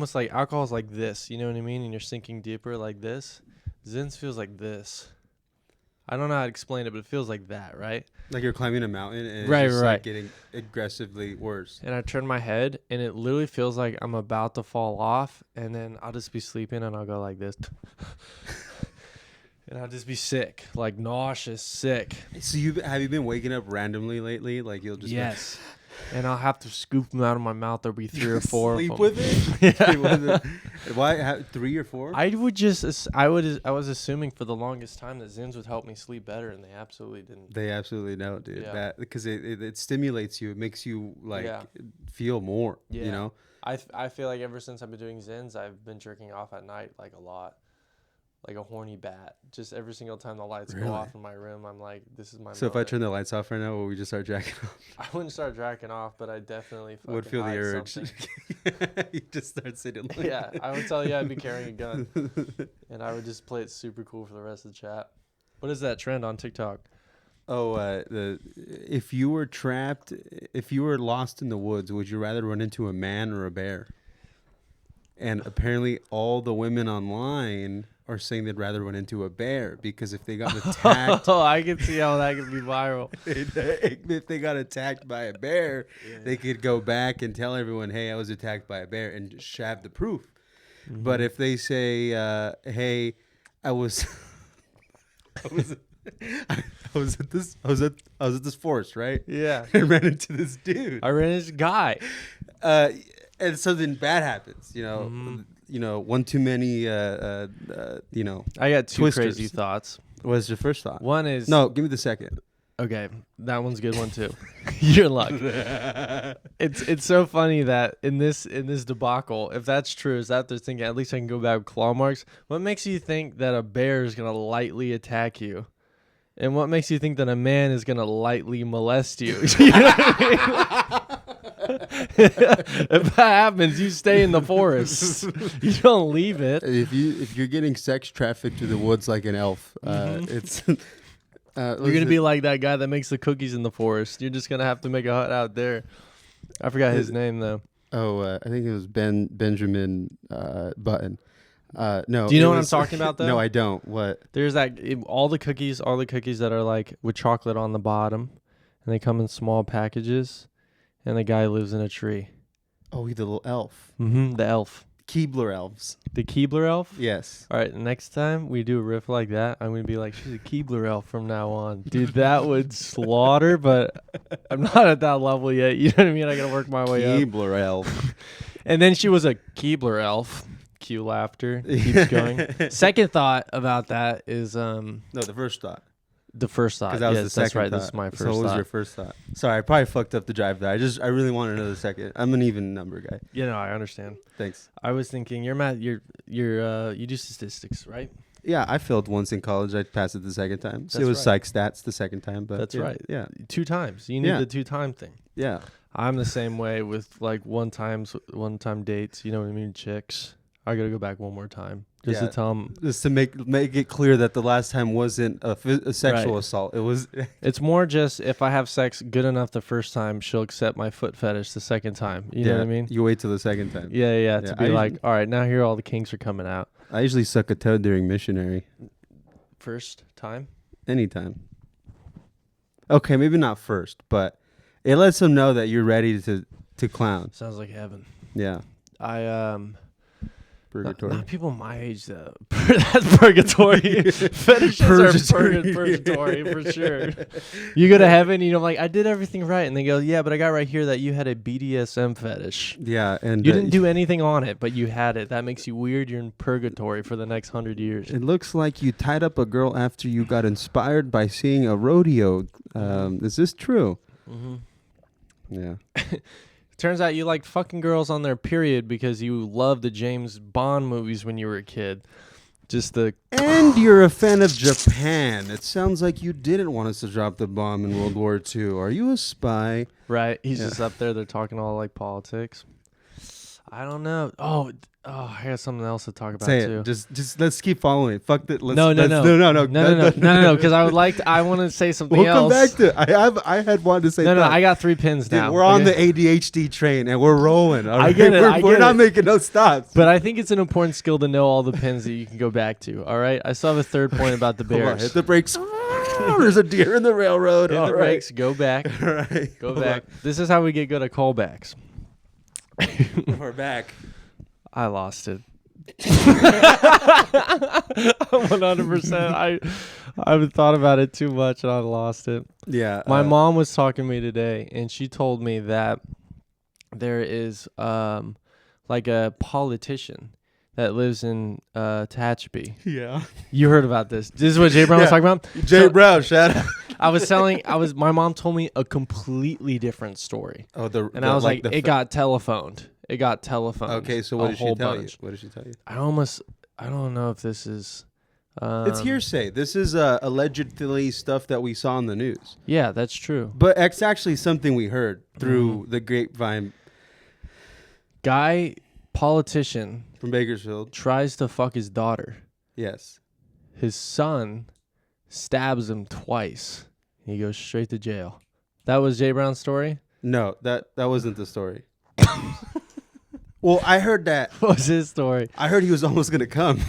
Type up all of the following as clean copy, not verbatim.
almost like alcohol is like this. You know what I mean? And you're sinking deeper like this. Zins feels like this. I don't know how to explain it, but it feels like that, right? Like you're climbing a mountain and Right, it's just right. like getting aggressively worse. And I turn my head, and it literally feels like I'm about to fall off, and then I'll just be sleeping, and I'll go like this. And I'll just be sick, like nauseous, sick. So have you been waking up randomly lately? Like you'll just Yes. And I'll have to scoop them out of my mouth. There'll be 3 or 4 sleep of them. with it. Sleep with it. Why 3 or 4? I was assuming for the longest time that Zins would help me sleep better, and they absolutely didn't. They absolutely don't, dude. Yeah. That because it stimulates you. It makes you like Yeah. feel more. Yeah. You know. I feel like ever since I've been doing Zins, I've been jerking off at night like a lot. Like a horny bat. Just every single time the lights Really? go off in my room, I'm like, this is my So if I moment. turn the lights off right now, will we just start jacking off? I wouldn't start jacking off, but I definitely Would feel the hide urge. something. You just start sitting. Like Yeah, I would tell you I'd be carrying a gun, and I would just play it super cool for the rest of the chat. What is that trend on TikTok? Oh, if you were trapped, if you were lost in the woods, would you rather run into a man or a bear? And apparently, all the women online are saying they'd rather run into a bear because if they got attacked, Oh, I can see how that could be viral. if they got attacked by a bear, they could go back and tell everyone, "Hey, I was attacked by a bear," and just have the proof. Mm-hmm. But if they say, "Hey, I was, I was at this forest, right? Yeah, I ran into this dude, I ran into this guy. and something bad happens. You know, one too many. I got 2 Twisters. crazy thoughts. What's your first thought? One is No, give me the second. Okay, that one's a good one too. You're in luck. It's so funny that in this debacle, if that's true, is that they're thinking at least I can go back with claw marks. What makes you think that a bear is gonna lightly attack you, and what makes you think that a man is gonna lightly molest you? You know what I mean? If that happens, you stay in the forest. You don't leave it. If you're getting sex trafficked to the woods like an elf, it's You're gonna be like that guy that makes the cookies in the forest. You're just gonna have to make a hut out there. I forgot his name though. I think it was Benjamin Button. No. Do you know what I'm talking about though? No, I don't. What? There's all the cookies that are like with chocolate on the bottom, and they come in small packages, and the guy lives in a tree. Oh, the little elf. Mm-hmm. The elf. Keebler elves. The Keebler elf? Yes. All right, next time we do a riff like that, I'm going to be like, she's a Keebler elf from now on. Dude, that would slaughter, but I'm not at that level yet. You know what I mean? I got to work my way up. Keebler elf. And then she was a Keebler elf. Cue laughter. Keeps going. Second thought about that is No, the first thought. the first thought. Because that was Yes, the second that's right. thought. This is my first So what was thought. your first thought? Sorry, I probably fucked up the drive there. I really want to know the second. I'm an even number guy. You know, I understand. Thanks. I was thinking you're math. You do statistics, right? Yeah, I failed once in college. I passed it the second time. So That's it was right. psych stats the second time. But That's yeah, right. Yeah. 2 times. You need Yeah. the 2-time thing. Yeah. I'm the same way with like one-time dates. You know what I mean? Chicks. I gotta go back one more time just Yeah. to tell them. Just to make it clear that the last time wasn't a sexual Right. assault. It was. It's more just if I have sex good enough the first time, she'll accept my foot fetish the second time. You know what I mean? You wait till the second time. Yeah. Yeah, To be like, all right, now here all the kinks are coming out. I usually suck a toad during missionary. First time. Anytime. Okay, maybe not first, but it lets them know that you're ready to clown. Sounds like heaven. Yeah. I Purgatory. Not people my age though. That's purgatory. Fetishes are purgatory for sure. You go to heaven, you know, like I did everything right, and they go, yeah, but I got right here that you had a BDSM fetish. Yeah, and You didn't do anything on it, but you had it. That makes you weird. You're in purgatory for the next 100 years. It looks like you tied up a girl after you got inspired by seeing a rodeo. Is this true? Mm-hmm. Yeah. Turns out you like fucking girls on their period because you loved the James Bond movies when you were a kid. Just the... And you're a fan of Japan. It sounds like you didn't want us to drop the bomb in World War II. Are you a spy? Right. He's just up there. They're talking all like politics. I don't know. Oh, I got something else to talk about Say too. it. Just let's keep following. Fuck that. No. Because I want to say something We'll else. come back to. I had wanted to say. No. that. I got 3 pins Dude, now. we're on the ADHD train and we're rolling. All I right? get it, We're not making no stops. But I think it's an important skill to know all the pins that you can go back to. All right. I still have a third point about the Hold on, Bears. hit the brakes. There's a deer in the railroad. Hit All the right. brakes. Go back. All right. Go Hold back. This is how we get good at callbacks. on. We're back. I lost it. 100%. I haven't thought about it too much and I lost it. Yeah. My mom was talking to me today and she told me that there is like a politician that lives in Tehachapi. Yeah. You heard about this. This is what Jay Brown was talking about? Jay Brown, shout out. My mom told me a completely different story. Oh, And I was like, it got telephoned. It got telephoned. Okay, so what did she tell you? What did she tell you? I don't know if this is. It's hearsay. This is allegedly stuff that we saw in the news. Yeah, that's true. But it's actually something we heard through the grapevine. Guy, politician, from Bakersfield, tries to fuck his daughter. Yes. His son stabs him twice. He goes straight to jail. That was Jay Brown's story? No, that wasn't the story. Well, I heard that. What was his story? I heard he was almost going to come.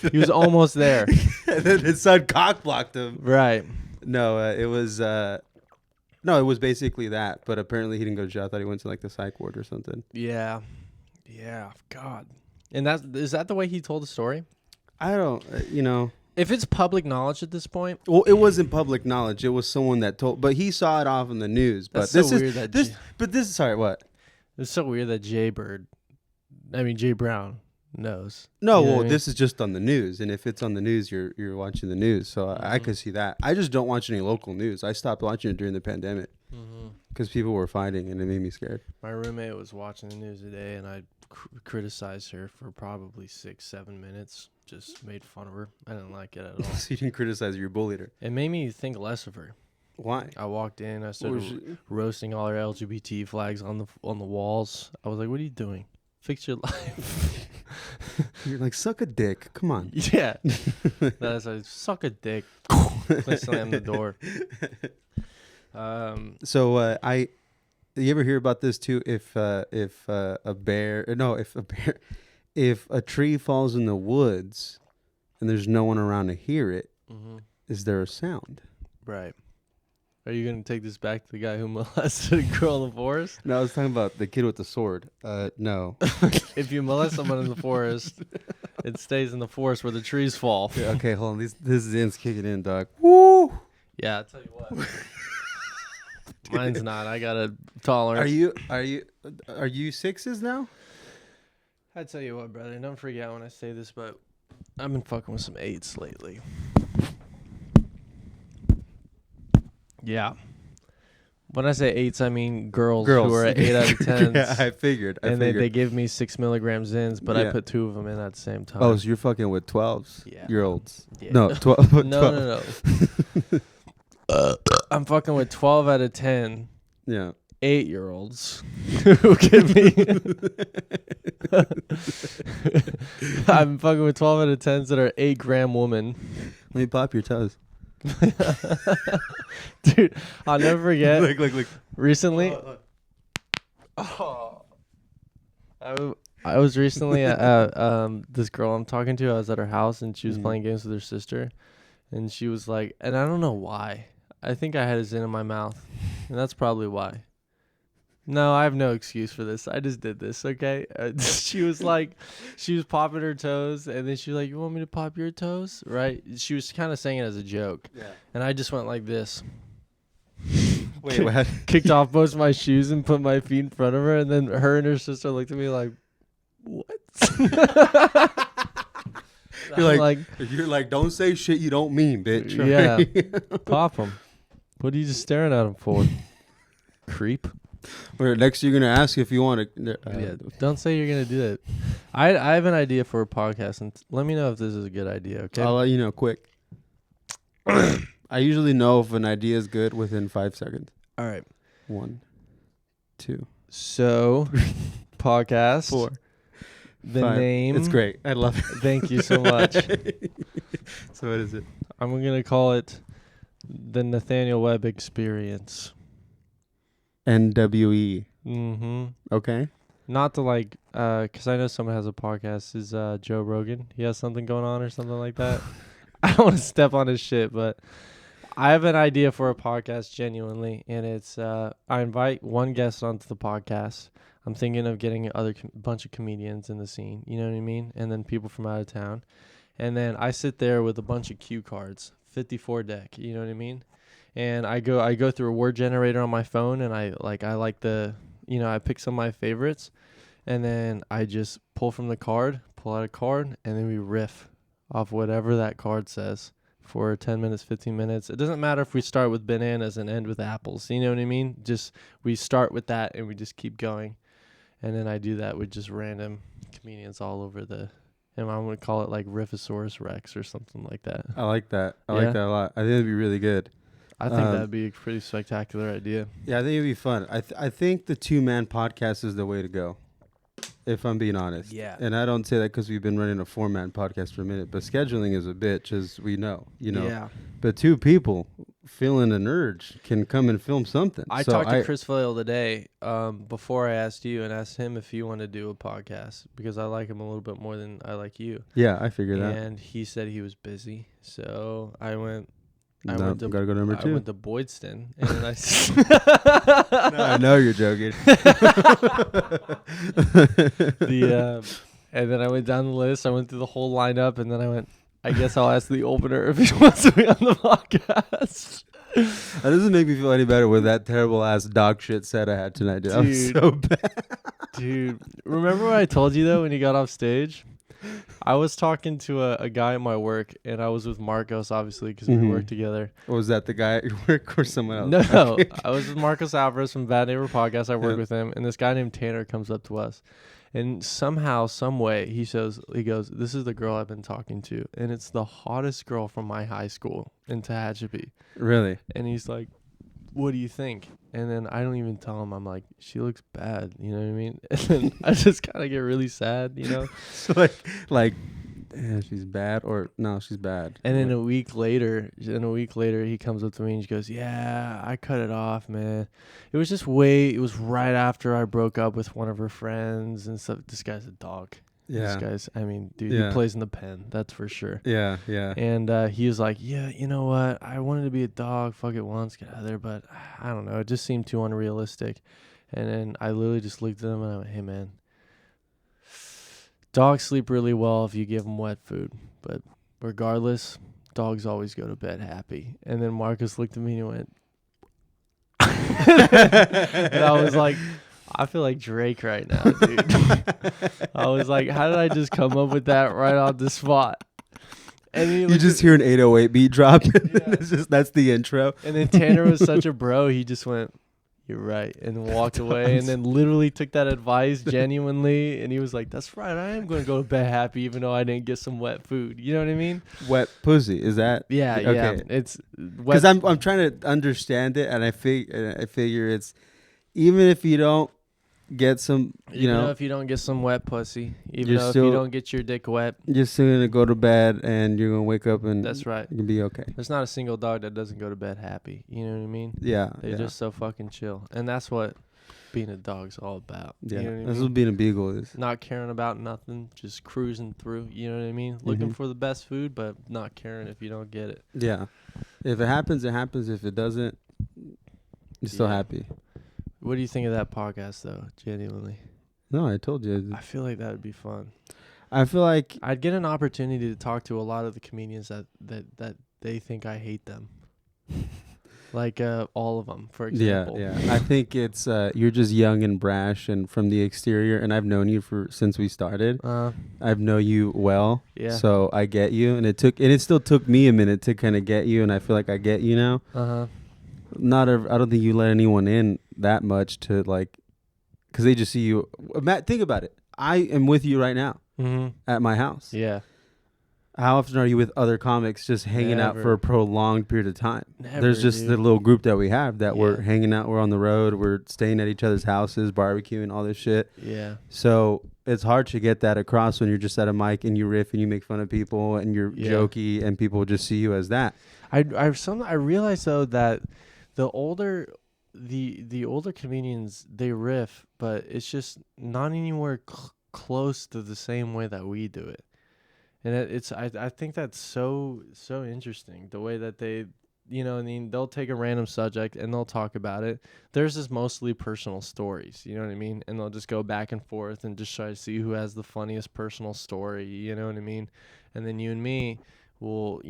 He was almost there. And then his son cock blocked him. Right. No, it was basically that. But apparently he didn't go to jail. I thought he went to like the psych ward or something. Yeah. God. And is that the way he told the story? I don't, If it's public knowledge at this point. Well, it wasn't public knowledge. It was someone that told, but he saw it off in the news. But That's so weird that this is sorry, what? It's so weird that Jay Brown knows. No, You know well, what I mean? this is just on the news, and if it's on the news, you're watching the news. So I could see that. I just don't watch any local news. I stopped watching it during the pandemic because people were fighting, and it made me scared. My roommate was watching the news today, and I criticized her for probably 6-7 minutes. Just made fun of her. I didn't like it at all. So you didn't criticize her, you bullied her. It made me think less of her. Why? I walked in. I started roasting all her LGBT flags on the walls. I was like, "What are you doing? Fix your life." You're like, suck a dick. Come on. Yeah. That's like, suck a dick. I slammed the door. So you ever hear about this too? If a tree falls in the woods and there's no one around to hear it, is there a sound? Right. Are you going to take this back to the guy who molested a girl in the forest? No, I was talking about the kid with the sword. No. If you molest someone in the forest, it stays in the forest where the trees fall. Yeah, okay, hold on. This is ends kicking in, dog. Woo! Yeah, I'll tell you what. Mine's not. I got a tolerance. Are you sixes now? I tell you what, brother. Don't freak out when I say this, but I've been fucking with some 8s lately. Yeah. When I say 8s, I mean girls. Who are at 8 out of 10s. Yeah, I figured. They give me 6 milligrams Zins, but I put 2 of them in at the same time. Oh, so you're fucking with 12s? Yeah. Year olds? Yeah. No, 12. No. I'm fucking with 12 out of 10. Yeah. 8-year-olds who give me. I'm fucking with 12 out of 10s that are 8-gram woman. Let me pop your toes. Dude, I'll never forget. Look. Recently, I was recently at this girl I'm talking to. I was at her house and she was playing games with her sister, and she was like, and I don't know why. I think I had a Zin in my mouth, and that's probably why. No, I have no excuse for this. I just did this, okay? She was popping her toes, and then she was like, "You want me to pop your toes?" Right? She was kind of saying it as a joke. Yeah. And I just went like this. Wait, what? Kicked off both my shoes and put my feet in front of her, and then her and her sister looked at me like, "What?" You're like, don't say shit you don't mean, bitch. Yeah. Pop them. What are you just staring at them for? Creep. Next, you're gonna ask if you want to. Yeah, don't say you're gonna do that. I have an idea for a podcast, and let me know if this is a good idea. Okay, I'll let you know quick. I usually know if an idea is good within 5 seconds. All right. 1, 2. So, podcast. 4. The 5. name. It's great. I love it. Thank you so much. So what is it? I'm going to call it the Nathaniel Webb Experience. NWE. Mm-hmm. Okay. Not to like, because I know someone has a podcast. Is Joe Rogan? He has something going on or something like that. I don't want to step on his shit, but I have an idea for a podcast genuinely, and it's I invite one guest onto the podcast. I'm thinking of getting bunch of comedians in the scene, you know what I mean? And then people from out of town. And then I sit there with a bunch of cue cards, 54 deck, you know what I mean? And I go through a word generator on my phone, and I pick some of my favorites, and then I just pull out a card, and then we riff off whatever that card says for 10 minutes, 15 minutes. It doesn't matter if we start with bananas and end with apples, you know what I mean? Just we start with that and we just keep going. And then I do that with just random comedians all over and I'm going to call it like Riffosaurus Rex or something like that. I like that. I like that a lot. I think it'd be really good. I think that'd be a pretty spectacular idea. Yeah, I think it'd be fun. I think the 2-man podcast is the way to go, if I'm being honest. Yeah. And I don't say that because we've been running a 4-man podcast for a minute, but scheduling is a bitch, as we know, you know. Yeah. But 2 people feeling an urge can come and film something. I talked to Chris Vail today before I asked you and asked him if he wanted to do a podcast because I like him a little bit more than I like you. Yeah, I figured that. And he said he was busy. So I went Gotta go to number 2. I went to Boydston, and then No, I know you're joking. And then I went down the list. I went through the whole lineup, and then I went, I guess I'll ask the opener if he wants to be on the podcast. That doesn't make me feel any better with that terrible ass dog shit set I had tonight, dude. I was so bad. Dude, remember what I told you, though, when you got off stage? I was talking to a guy at my work, and I was with Marcos, obviously, because we work together. Was that the guy at your work or someone else? No, I was with Marcos Alvarez from Bad Neighbor Podcast. I work with him, and this guy named Tanner comes up to us. And somehow, some way, he goes, this is the girl I've been talking to, and it's the hottest girl from my high school in Tehachapi. Really? And he's like, what do you think? And then I don't even tell him. I'm like, she looks bad. You know what I mean? And then I just kind of get really sad, you know? So like, yeah, she's bad or no, she's bad. And then a week later, he comes up to me and he goes, yeah, I cut it off, man. It was right after I broke up with one of her friends and stuff. This guy's a dog. Yeah. This guy's, I mean, dude, he plays in the pen. That's for sure. Yeah, yeah. And he was like, yeah, you know what? I wanted to be a dog. Fuck it once, get out of there. But I don't know. It just seemed too unrealistic. And then I literally just looked at him and I went, hey, man, dogs sleep really well if you give them wet food. But regardless, dogs always go to bed happy. And then Marcus looked at me and he went, and I was like, I feel like Drake right now, dude. I was like, how did I just come up with that right on the spot? And then you just hear an 808 beat drop. It's just, that's the intro. And then Tanner was such a bro. He just went, you're right, and walked away. And then literally took that advice genuinely. And he was like, that's right. I am going to go to bed happy even though I didn't get some wet food. You know what I mean? Wet pussy. Is that? Yeah, okay. yeah. It's because I'm trying to understand it, and I figure it's even if you don't get some, you know, if you don't get some wet pussy, even though if still, you don't get your dick wet, you're still gonna go to bed and you're gonna wake up and that's right. You'll be okay. There's not a single dog that doesn't go to bed happy. You know what I mean? Yeah. They're just so fucking chill, and that's what being a dog's all about. Yeah, you know what that's I mean? what being a beagle is. Not caring about nothing, just cruising through. You know what I mean? Looking for the best food, but not caring if you don't get it. Yeah. If it happens, it happens. If it doesn't, you're still happy. What do you think of that podcast, though? Genuinely. No, I told you. I feel like that would be fun. I feel like I'd get an opportunity to talk to a lot of the comedians that they think I hate them. Like all of them, for example. Yeah. I think it's you're just young and brash and from the exterior, and I've known you since we started. I've known you well. Yeah. So I get you, and it still took me a minute to kind of get you, and I feel like I get you now. I don't think you let anyone in that much to like. Because they just see you. Matt, think about it. I am with you right now at my house. Yeah. How often are you with other comics just hanging out for Never. a prolonged period of time? Never, There's just dude. the little group that we have that we're Yeah. hanging out. We're on the road. We're staying at each other's houses, barbecuing, all this shit. Yeah. So it's hard to get that across when you're just at a mic and you riff and you make fun of people and you're Yeah. jokey and people just see you as that. I realized though that the older comedians, they riff, but it's just not anywhere close to the same way that we do it. And I think that's so interesting, the way that they, I mean, they'll take a random subject and they'll talk about it. Theirs is mostly personal stories, you know what I mean? And they'll just go back and forth and just try to see who has the funniest personal story, you know what I mean? And then you and me will,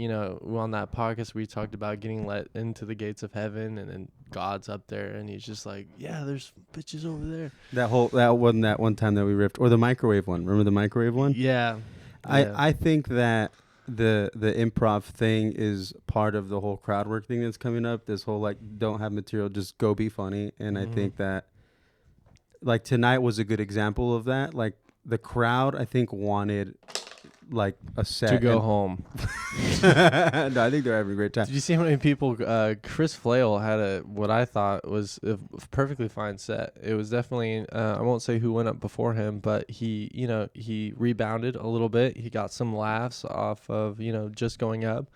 on that podcast we talked about getting let into the gates of heaven, and then God's up there and he's just like, yeah, there's bitches over there. That wasn't that one time that we riffed, or the microwave one. Remember the microwave one? Yeah. I think that the improv thing is part of the whole crowd work thing that's coming up. This whole like, don't have material, just go be funny. And I think that like tonight was a good example of that. Like the crowd, I think, wanted like a set to go home. No, I think they're having a great time. Did you see how many people? Chris Flail had what I thought was a perfectly fine set. It was definitely. I won't say who went up before him, but he rebounded a little bit. He got some laughs off of just going up,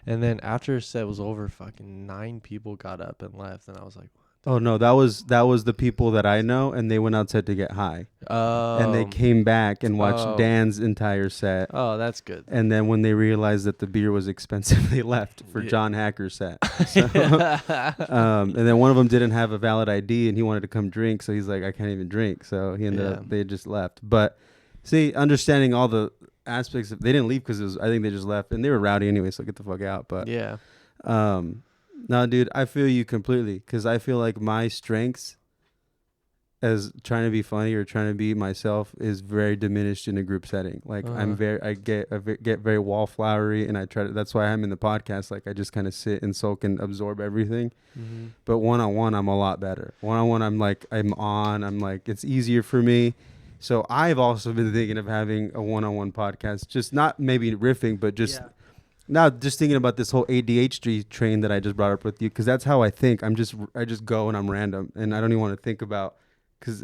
and then after his set was over, fucking 9 people got up and left, and I was like, oh no, that was the people that I know, and they went outside to get high. And they came back and watched Dan's entire set. Oh, that's good. And then when they realized that the beer was expensive, they left for John Hacker's set. So, and then one of them didn't have a valid ID, and he wanted to come drink, so he's like, I can't even drink. So he ended up, they just left. But see, understanding all the aspects of, they didn't leave because I think they just left, and they were rowdy anyway, so get the fuck out. But yeah. No, dude, I feel you completely, because I feel like my strengths as trying to be funny or trying to be myself is very diminished in a group setting. Like I get very wallflowery, and I try to. That's why I'm in the podcast. Like I just kind of sit and soak and absorb everything. Mm-hmm. But one-on-one, I'm a lot better. One-on-one, I'm like it's easier for me. So I've also been thinking of having a one-on-one podcast, just not maybe riffing, but just. Yeah. Now, just thinking about this whole ADHD train that I just brought up with you, because that's how I think. I just go and I'm random, and I don't even want to think about, because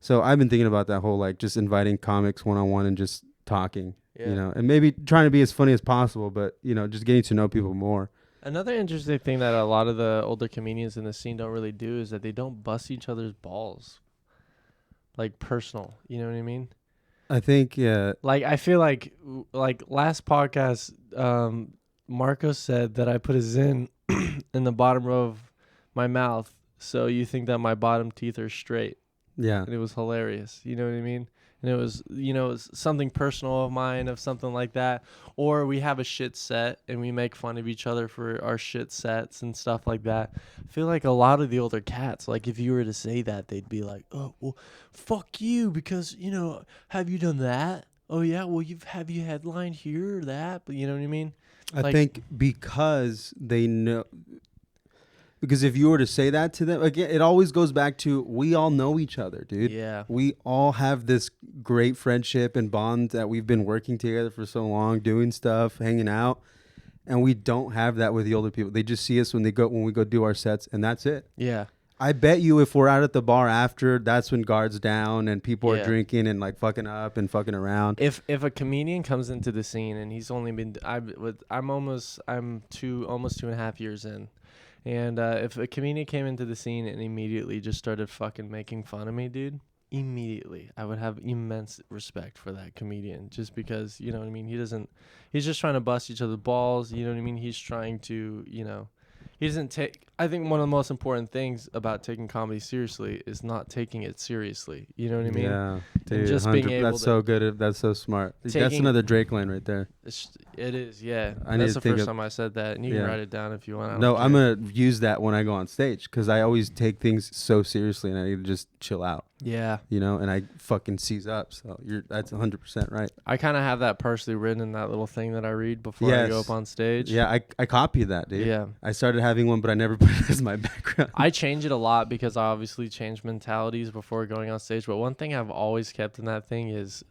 So I've been thinking about that whole like just inviting comics one-on-one and just talking, and maybe trying to be as funny as possible, but just getting to know people more. Another interesting thing that a lot of the older comedians in the scene don't really do is that they don't bust each other's balls, like personal. You know what I mean? I think, yeah. Like, I feel like last podcast, Marco said that I put a Zin in the bottom row of my mouth, so you think that my bottom teeth are straight. Yeah. And it was hilarious. You know what I mean? And it was, it was something personal of mine, of something like that. Or we have a shit set and we make fun of each other for our shit sets and stuff like that. I feel like a lot of the older cats, like if you were to say that, they'd be like, oh, well, fuck you, because, have you done that? Oh, yeah, well, have you headlined here or that? But you know what I mean? I think because they know... Because if you were to say that to them, again, it always goes back to we all know each other, dude. Yeah. We all have this great friendship and bond that we've been working together for so long, doing stuff, hanging out, and we don't have that with the older people. They just see us when we go do our sets, and that's it. Yeah. I bet you if we're out at the bar after, that's when guard's down and people are drinking and like fucking up and fucking around. If a comedian comes into the scene and he's only been almost 2.5 years in. And if a comedian came into the scene and immediately just started fucking making fun of me, dude, immediately I would have immense respect for that comedian, just because, you know what I mean? He's just trying to bust each other's balls. You know what I mean? He's trying to, he doesn't take, I think one of the most important things about taking comedy seriously is not taking it seriously. You know what I mean? Yeah, dude, and just being able that's so good. That's so smart. That's another Drake line right there. It is, yeah. That's the first time I said that, and you can write it down if you want. No, I'm going to use that when I go on stage, because I always take things so seriously and I need to just chill out. Yeah. And I fucking seize up. So that's 100% right. I kind of have that partially written in that little thing that I read before I go up on stage. Yeah, I copy that, dude. Yeah. I started having one, but I never put it as my background. I change it a lot because I obviously change mentalities before going on stage. But one thing I've always kept in that thing is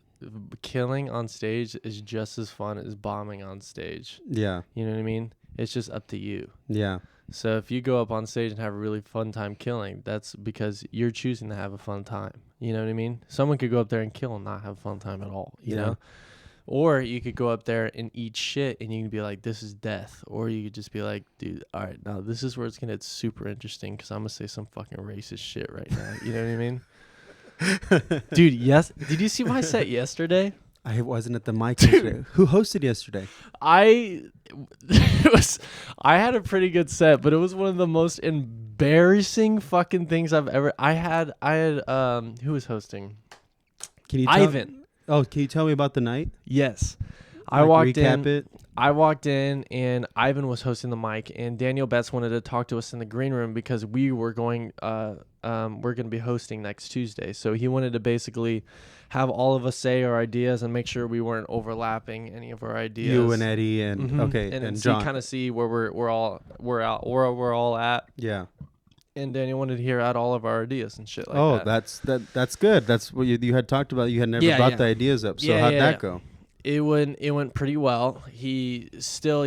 killing on stage is just as fun as bombing on stage. Yeah. You know what I mean? It's just up to you. Yeah. So if you go up on stage and have a really fun time killing, that's because you're choosing to have a fun time. You know what I mean? Someone could go up there and kill and not have a fun time at all, you know? Or you could go up there and eat shit and you can be like, this is death. Or you could just be like, dude, all right, now this is where it's going to get super interesting because I'm going to say some fucking racist shit right now. You know what I mean? Dude, yes. Did you see my set yesterday? I wasn't at the mic yesterday. Who hosted yesterday? I had a pretty good set, but it was one of the most embarrassing fucking things I've ever. I had who was hosting? Can you Ivan. Can you tell me about the night? Yes. I walked in. It. I walked in and Ivan was hosting the mic, and Daniel Betts wanted to talk to us in the green room because we were going we're going to be hosting next Tuesday. So he wanted to basically have all of us say our ideas and make sure we weren't overlapping any of our ideas. You and Eddie and and John. Kind of see where we're all at. Yeah. And Daniel wanted to hear out all of our ideas and shit like that. That's good. That's what you had talked about. You had never brought the ideas up. So how'd that go? It went pretty well. He still,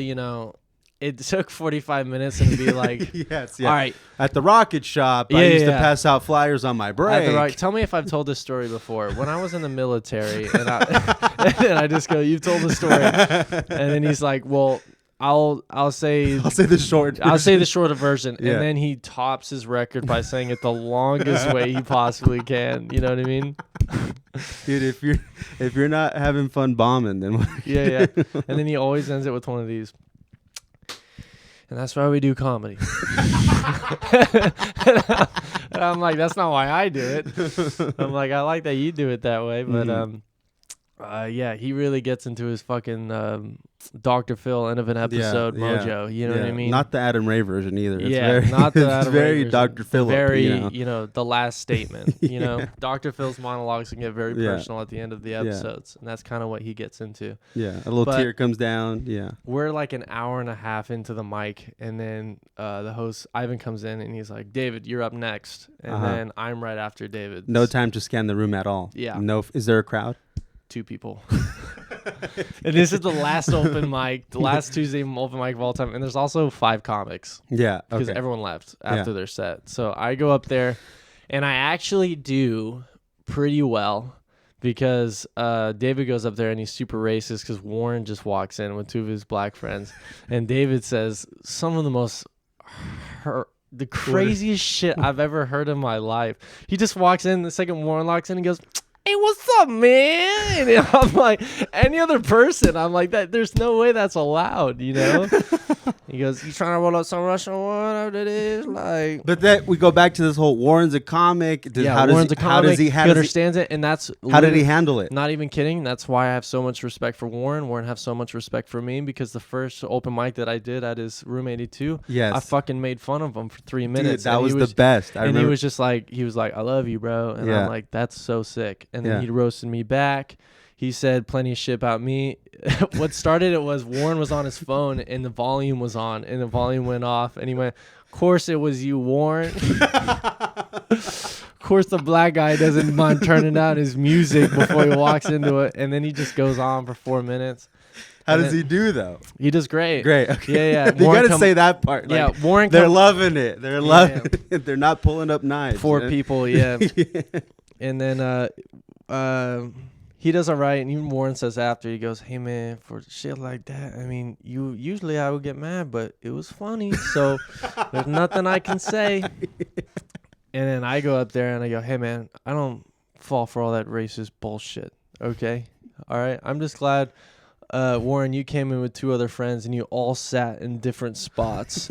it took 45 minutes and to be like, yes, all right. At the rocket shop, I used to pass out flyers on my break. Tell me if I've told this story before. When I was in the military, and I just go, you've told the story, and then he's like, well, I'll say the short version. I'll say the shorter version, Yeah. and then he tops his record by saying it the longest way he possibly can. You know what I mean? Dude, if you're not having fun bombing, then what? Yeah. And then he always ends it with one of these. And that's why we do comedy. And I'm like, that's not why I do it. I'm like, I like that you do it that way, but he really gets into his fucking Dr. Phil end of an episode mojo. You know what I mean? Not the Adam Ray version either. It's not the Adam Ray very version. Dr. Phil. Very, the last statement. You know, Dr. Phil's monologues can get very personal at the end of the episodes, and that's kind of what he gets into. Yeah, a little tear comes down. Yeah, we're like an hour and a half into the mic, and then the host Ivan comes in, and he's like, "David, you're up next," and then I'm right after David. No time to scan the room at all. Yeah. No. Is there a crowd? 2 people. And this is the last open mic, the last Tuesday open mic of all time. And there's also 5 comics. Yeah. Because everyone left after their set. So I go up there and I actually do pretty well because David goes up there and he's super racist because Warren just walks in with 2 of his black friends. And David says some of the most the craziest shit I've ever heard in my life. He just walks in, the second Warren locks in and goes, "Hey, what's up, man?" And I'm like, any other person, I'm like, that. There's no way that's allowed, you know? He goes, "You trying to roll up some Russian whatever it is?" Like, but then we go back to this whole Warren's a comic. Warren's a comic. He understands it, and that's how did he handle it? Not even kidding. That's why I have so much respect for Warren. Warren have so much respect for me because the first open mic that I did at his Room 82, I fucking made fun of him for 3 minutes. Dude, that was the best. And he was just like, "I love you, bro," and I'm like, "That's so sick." And then he roasted me back. He said plenty of shit about me. What started it was Warren was on his phone and the volume was on and the volume went off and he went, "Of course it was you, Warren." Of course the black guy doesn't mind turning down his music before he walks into it. And then he just goes on for 4 minutes. How does he do though? He does great. Great. Okay. Yeah. You gotta say that part. Like, Warren. They're loving it. They're loving it. They're not pulling up knives. 4 people. Yeah. And then he does all right, and even Warren says after, he goes, "Hey man, for shit like that, I mean, usually I would get mad, but it was funny, so there's nothing I can say." And then I go up there and I go, "Hey man, I don't fall for all that racist bullshit. Okay, all right. I'm just glad." Warren, you came in with 2 other friends and you all sat in different spots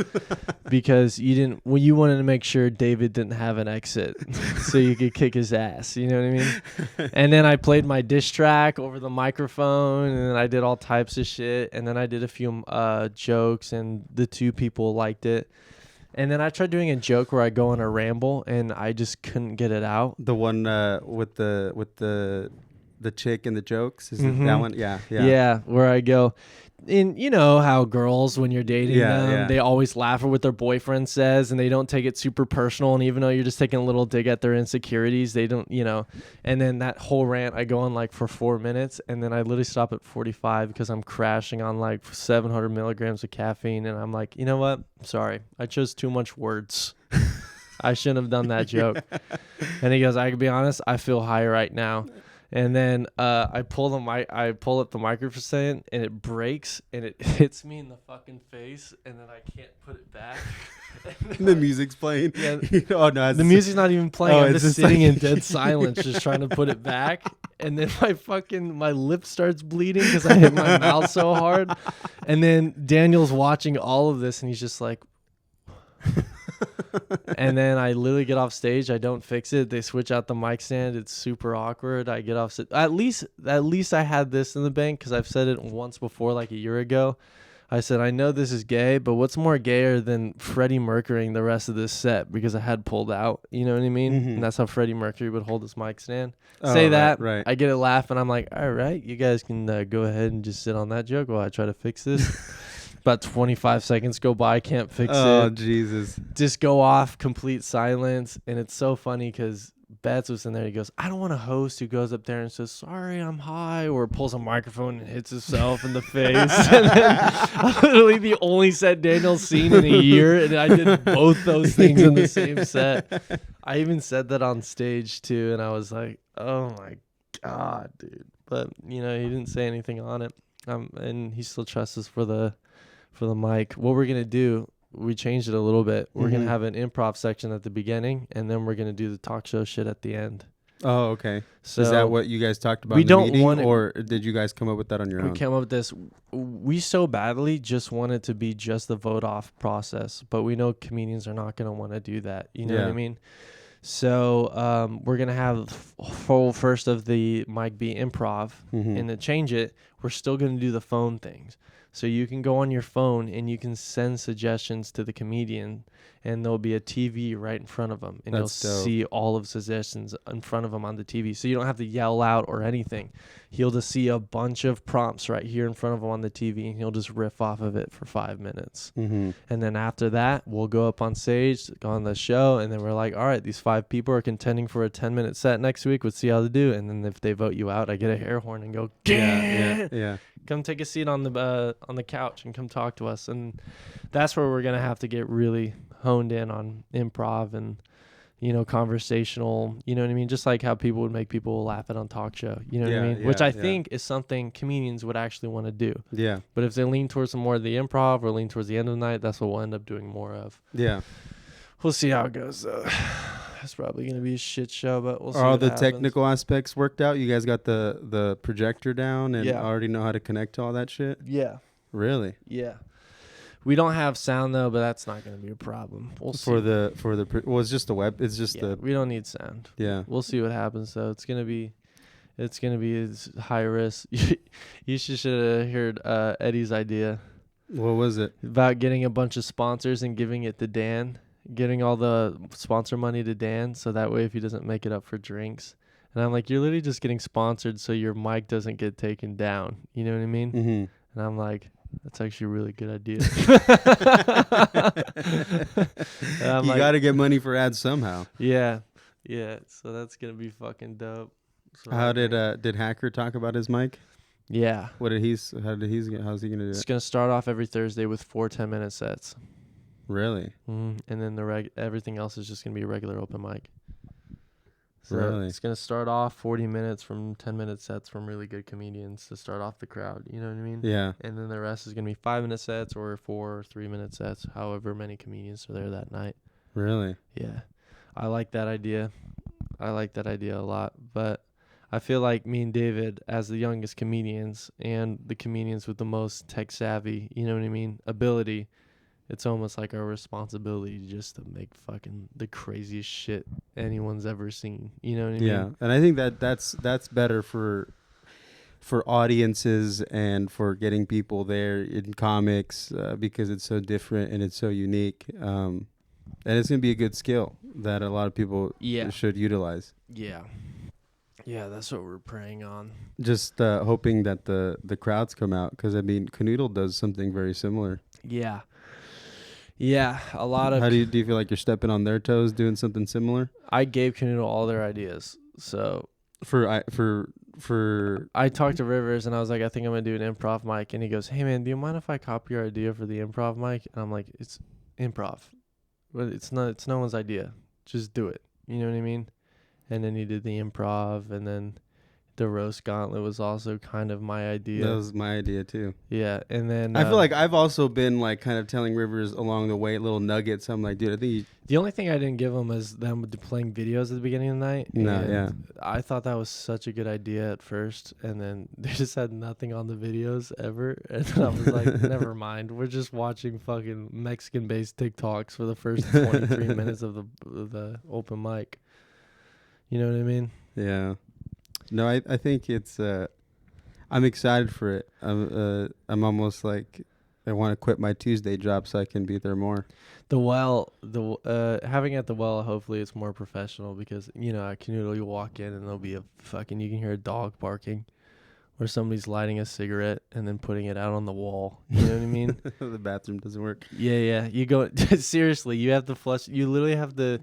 because you wanted to make sure David didn't have an exit so you could kick his ass. You know what I mean? And then I played my diss track over the microphone and then I did all types of shit. And then I did a few jokes and the 2 people liked it. And then I tried doing a joke where I go on a ramble and I just couldn't get it out. The one with the the chick and the jokes? Is it Mhm. that one? Yeah, yeah. Yeah, where I go. And you know how girls, when you're dating Yeah, them, yeah. they always laugh at what their boyfriend says and they don't take it super personal. And even though you're just taking a little dig at their insecurities, they don't, and then that whole rant I go on like for 4 minutes and then I literally stop at 45 because I'm crashing on like 700 milligrams of caffeine. And I'm like, you know what? Sorry. I chose too much words. I shouldn't have done that joke. And he goes, I can be honest, I feel high right now. And then I pull up the microphone and it breaks and it hits me in the fucking face and then I can't put it back. The music's playing. Yeah. Oh no, The music's not even playing. I'm it's just just sitting like- in dead silence, just trying to put it back. And then my lip starts bleeding because I hit my mouth so hard. And then Daniel's watching all of this and he's just like, and then I literally get off stage. I don't fix it. They switch out the mic stand. It's super awkward. I get off stage. At least I had this in the bank because I've said it once before, like a year ago. I said, I know this is gay, but what's more gayer than Freddie Mercurying the rest of this set because I had pulled out. You know what I mean? Mhm. And that's how Freddie Mercury would hold his mic stand. Oh, Say right, that. right. I get it laugh, and I'm like, all right, you guys can go ahead and just sit on that joke while I try to fix this. About 25 seconds go by, can't fix Oh it. Jesus. Just go off, complete silence. And it's so funny because Betts was in there. He goes, I don't want a host who goes up there and says, sorry, I'm high, or pulls a microphone and hits himself in the face. And then literally the only set Daniel's seen in a year. And I did both those things in the same set. I even said that on stage too. And I was like, oh my God, dude. But, he didn't say anything on it. And he still trusts us for the mic. What we're going to do, we changed it a little bit. We're going to have an improv section at the beginning, and then we're going to do the talk show shit at the end. Oh, okay. So is that what you guys talked about we in the don't meeting, want it- or did you guys come up with that on your we own? came up with this. We so badly just want it to be just the vote off process, but we know comedians are not going to want to do that. You know what I Yeah. mean? So we're going to have full first of the mic be improv, and to change it, we're still going to do the phone things. So you can go on your phone and you can send suggestions to the comedian, and there'll be a TV right in front of them, and That's you'll dope. see all of suggestions in front of him on the TV. So you don't have to yell out or anything. He'll just see a bunch of prompts right here in front of him on the TV, and he'll just riff off of it for 5 minutes. Mm-hmm. And then after that, we'll go up on stage, go on the show, and then we're like, all right, these 5 people are contending for a 10-minute set next week. Let's see how they do. And then if they vote you out, I get a air horn and go, Yeah. come take a seat on the couch and come talk to us. And that's where we're gonna have to get really honed in on improv and conversational, you know what I mean, just like how people would make people laugh at on talk show, you know what I Yeah, mean, which I yeah. think is something comedians would actually want to do. Yeah. But if they lean towards some more of the improv or lean towards the end of the night, that's what we'll end up doing more of. Yeah. We'll see how it goes though. It's probably gonna be a shit show, but we'll see. Are all what the happens. technical aspects worked out? You guys got the projector down and Yeah. already know how to connect to all that shit? Yeah. Really? Yeah. We don't have sound though, but that's not going to be a problem. We'll see. Well, it's just the web. It's just we don't need sound. yeah. We'll see what happens though. It's gonna be high risk. You should have heard Eddie's idea What was it? about getting a bunch of sponsors and giving it to Dan, getting all the sponsor money to Dan, so that way if he doesn't make it up for drinks. And I'm like, you're literally just getting sponsored so your mic doesn't get taken down. You know what I mean? Mm-hmm. And I'm like, that's actually a really good idea. And I'm You like, got to get money for ads somehow. yeah. So that's gonna be fucking dope. So How I did think- Hacker talk about his mic? Yeah. How's he gonna do It's it? gonna start off every Thursday with 4 10-minute sets. Really? And then everything else is just gonna be a regular open mic. So Really? it's gonna start off 40 minutes from 10-minute sets from really good comedians to start off the crowd. You know what I mean? Yeah. And then the rest is gonna be 5-minute sets or 4 3-minute sets, however many comedians are there that night. Really? Yeah, I like that idea. I like that idea a lot. But I feel like me and David, as the youngest comedians and the comedians with the most tech savvy, you know what I mean, ability, it's almost like our responsibility just to make fucking the craziest shit anyone's ever seen. You know what I mean? Yeah. And I think that's better for audiences and for getting people there in comics because it's so different and it's so unique. And it's going to be a good skill that a lot of people Yeah. should utilize. Yeah. Yeah, that's what we're praying on. Just hoping that the crowds come out, because I mean, Canoodle does something very similar. Yeah. Yeah, a lot of. How do you feel like you're stepping on their toes doing something similar? I gave Canoodle all their ideas. So For I talked to Rivers and I was like, I think I'm gonna do an improv mic, and he goes, "Hey man, do you mind if I copy your idea for the improv mic?" And I'm like, "It's improv, but it's not. It's no one's idea. Just do it. You know what I mean?" And then he did the improv, and then the roast gauntlet was also kind of my idea. That was my idea too. Yeah, and then I feel like I've also been like kind of telling Rivers along the way little nuggets. I'm like, dude, I think the only thing I didn't give him is them playing videos at the beginning of the night. yeah. I thought that was such a good idea at first, and then they just had nothing on the videos ever, and I was like, never mind. We're just watching fucking Mexican-based TikToks for the first 23 minutes of the open mic. You know what I mean? Yeah. No, I think it's I'm excited for it. I'm almost like I want to quit my Tuesday job so I can be there more. The well, having at the well, hopefully it's more professional, because at Canoodle you walk in and there'll be you can hear a dog barking, or somebody's lighting a cigarette and then putting it out on the wall. You know what I mean? The bathroom doesn't work. Yeah. You go seriously. You have to flush. You literally have to.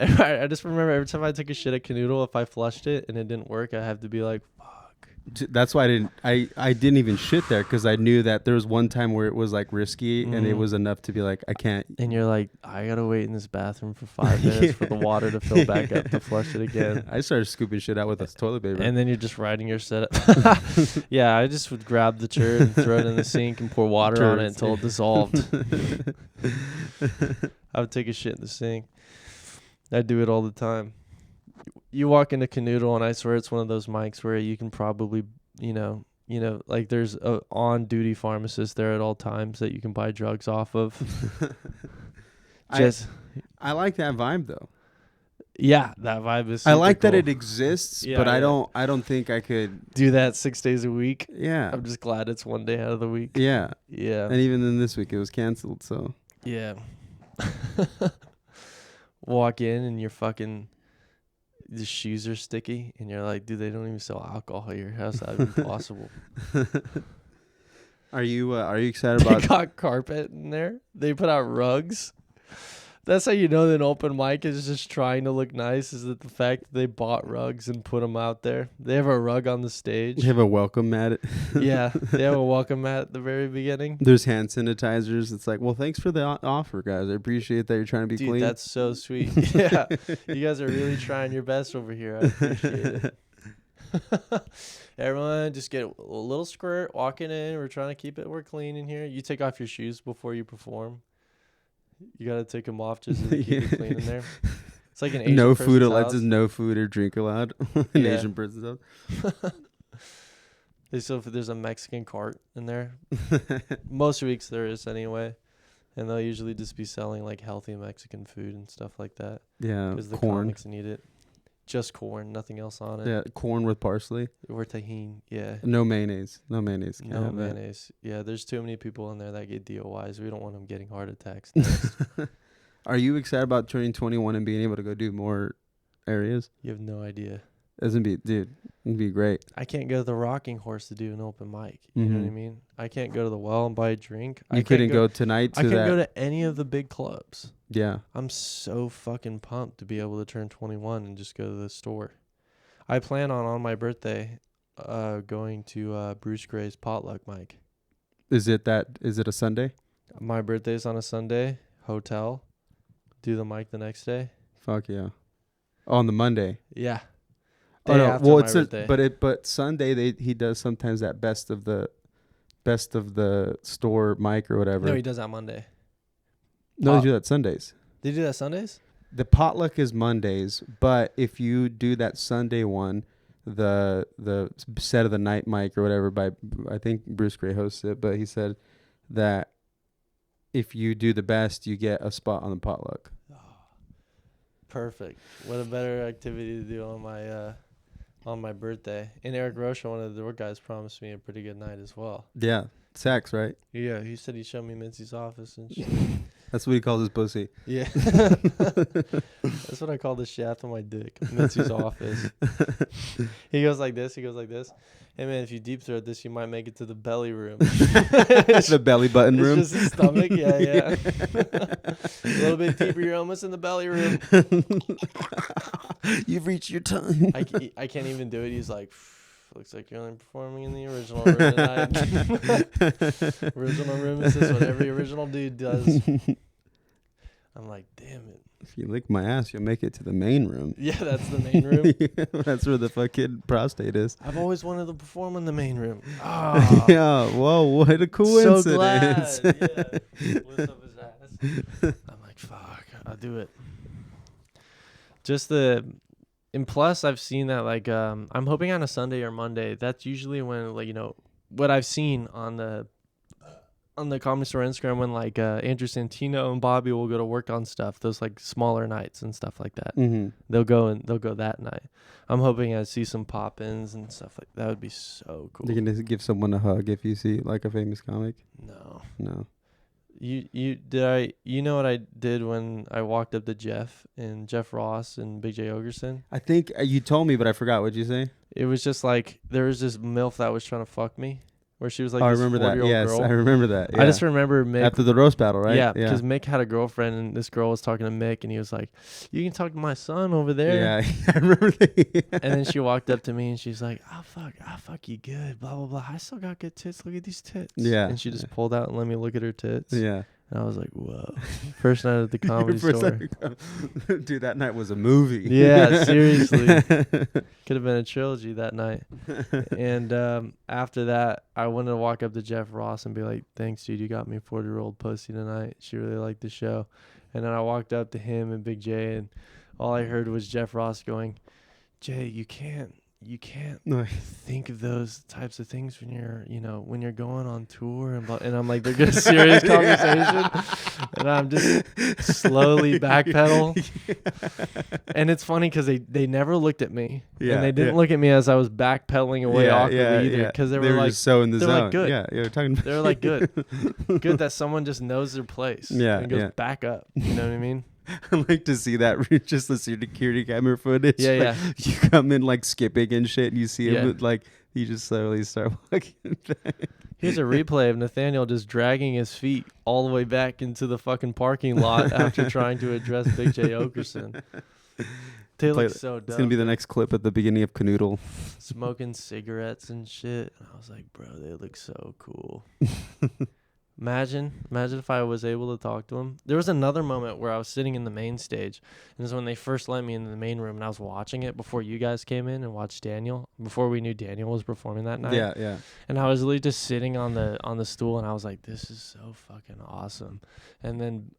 I just remember every time I took a shit at Canoodle, if I flushed it and it didn't work, I have to be like, fuck. That's why I didn't even shit there, because I knew that there was one time where it was like risky and it was enough to be like, I can't. And you're like, I gotta wait in this bathroom for 5 minutes for the water to fill back up to flush it again. I started scooping shit out with a toilet paper. And then you're just riding your setup. Yeah, I just would grab the turd and throw it in the sink and pour water on it until it dissolved. I would take a shit in the sink. I do it all the time. You walk into Canoodle, and I swear it's one of those mics where you can probably, like there's a on-duty pharmacist there at all times that you can buy drugs off of. I like that vibe though. Yeah, that vibe is. I like cool. that it exists, but I don't think I could do that 6 days a week. Yeah, I'm just glad it's one day out of the week. Yeah, yeah. And even then this week it was canceled. So yeah. Walk in and the shoes are sticky, and you're like, dude, they don't even sell alcohol here. How's that even possible? Are you excited about? They got carpet in there. They put out rugs. That's how you know that an open mic is just trying to look nice, is that the fact that they bought rugs and put them out there. They have a rug on the stage. They have a welcome mat. Yeah, they have a welcome mat at the very beginning. There's hand sanitizers. It's like, well, thanks for the offer, guys. I appreciate that you're trying to be Dude, clean. That's so sweet. Yeah, you guys are really trying your best over here. I appreciate it. Everyone, just get a little squirt walking in. We're trying to keep it. We're clean in here. You take off your shoes before you perform. You gotta take them off just to keep it clean in there. It's like an Asian no food allowed. house. Just no food or drink allowed. An Asian person's house. There's a Mexican cart in there. Most weeks there is anyway, and they'll usually just be selling like healthy Mexican food and stuff like that. Yeah, because the corn. comics need it. Just corn, nothing else on it. Yeah, corn with parsley. Or tahini, yeah. No mayonnaise. No mayonnaise. Can't No have that. mayonnaise. Yeah, there's too many people in there that get DOIs. We don't want them getting heart attacks. Are you excited about turning 21 and being able to go do more areas? You have no idea. It'd be great. I can't go to the Rocking Horse to do an open mic. You know what I mean? I can't go to the well and buy a drink. You couldn't go tonight to I that. can't go to any of the big clubs. Yeah. I'm so fucking pumped to be able to turn 21 and just go to the store. I plan on my birthday going to Bruce Gray's potluck mic. Is it a Sunday? My birthday's on a Sunday. Hotel. Do the mic the next day. Fuck yeah. On the Monday. Yeah. Oh no. After Well, my it's birthday. but Sunday he does sometimes that best of the store mic or whatever. No, he does that Monday. No, they do that Sundays. They do that Sundays? The potluck is Mondays, but if you do that Sunday one, the set of the night mic or whatever by I think Bruce Gray hosts it, but he said that if you do the best, you get a spot on the potluck. Perfect. What a better activity to do on my birthday. And Eric Rocha, one of the door guys, promised me a pretty good night as well. Yeah, sex, right? Yeah, he said he'd show me Mincy's office and shit. That's what he calls his pussy. Yeah. That's what I call the shaft on my dick. Mitzi's office. He goes like this. He goes like this. Hey, man, if you deep throat this, you might make it to the belly room. The belly button room? It's just the stomach. Yeah. A little bit deeper. You're almost in the belly room. You've reached your time. I can't even do it. He's like, looks like you're only performing in the original room tonight. Original room is just what every original dude does. I'm like, damn it. If you lick my ass, you'll make it to the main room. Yeah, that's the main room. Yeah, that's where the fucking prostate is. I've always wanted to perform in the main room. Oh, Yeah, whoa, what a coincidence. so glad. Yeah. Lifts up his ass. I'm like, fuck, I'll do it. Just and plus I've seen that like I'm hoping on a Sunday or Monday. That's usually when like what I've seen on the Comedy Store Instagram when like Andrew Santino and Bobby will go to work on stuff, those like smaller nights and stuff like that. Mm-hmm. They'll go that night. I'm hoping I see some pop-ins and stuff like that. Would be so cool. You're gonna give someone a hug if you see like a famous comic? No. You know what I did when I walked up to Jeff Ross and Big J Ogerson? I think you told me, but I forgot. What'd you say? It was just like there was this MILF that was trying to fuck me. Where she was like, I this remember that. 40-year-old Yes, girl. I remember that. Yeah. I just remember Mick. After the roast battle, right? Yeah, because Mick had a girlfriend, and this girl was talking to Mick, and he was like, "You can talk to my son over there." Yeah, I remember that. And then she walked up to me, and she's like, I'll fuck you good, blah, blah, blah. I still got good tits. Look at these tits. Yeah. And she just pulled out and let me look at her tits. Yeah. And I was like, whoa. First night at the Comedy Store. Dude, that night was a movie. Yeah, seriously. Could have been a trilogy that night. And after that, I wanted to walk up to Jeff Ross and be like, thanks, dude. You got me 40-year-old pussy tonight. She really liked the show. And then I walked up to him and Big J, and all I heard was Jeff Ross going, Jay, you can't think of those types of things when you're going on tour and I'm like, they're good serious conversation, and I'm just slowly backpedal. And it's funny because they never looked at me, and they didn't look at me as I was backpedaling away awkwardly either, because they were like, just so in the they're zone. like, good. Yeah, you're talking. They're like, good that someone just knows their place. Yeah, and goes back up. You know what I mean? I like to see that, just the security camera footage. Yeah, like, you come in like skipping and shit, and you see him like you just slowly start walking back. Here's a replay of Nathaniel just dragging his feet all the way back into the fucking parking lot after trying to address Big J Okerson. They look so dumb. It's gonna be the next clip at the beginning of Canoodle. Smoking cigarettes and shit. And I was like, bro, they look so cool. Imagine if I was able to talk to him. There was another moment where I was sitting in the main stage, and this is when they first let me into the main room, and I was watching it before you guys came in and watched Daniel, before we knew Daniel was performing that night. Yeah. And I was literally just sitting on the stool, and I was like, this is so fucking awesome. And then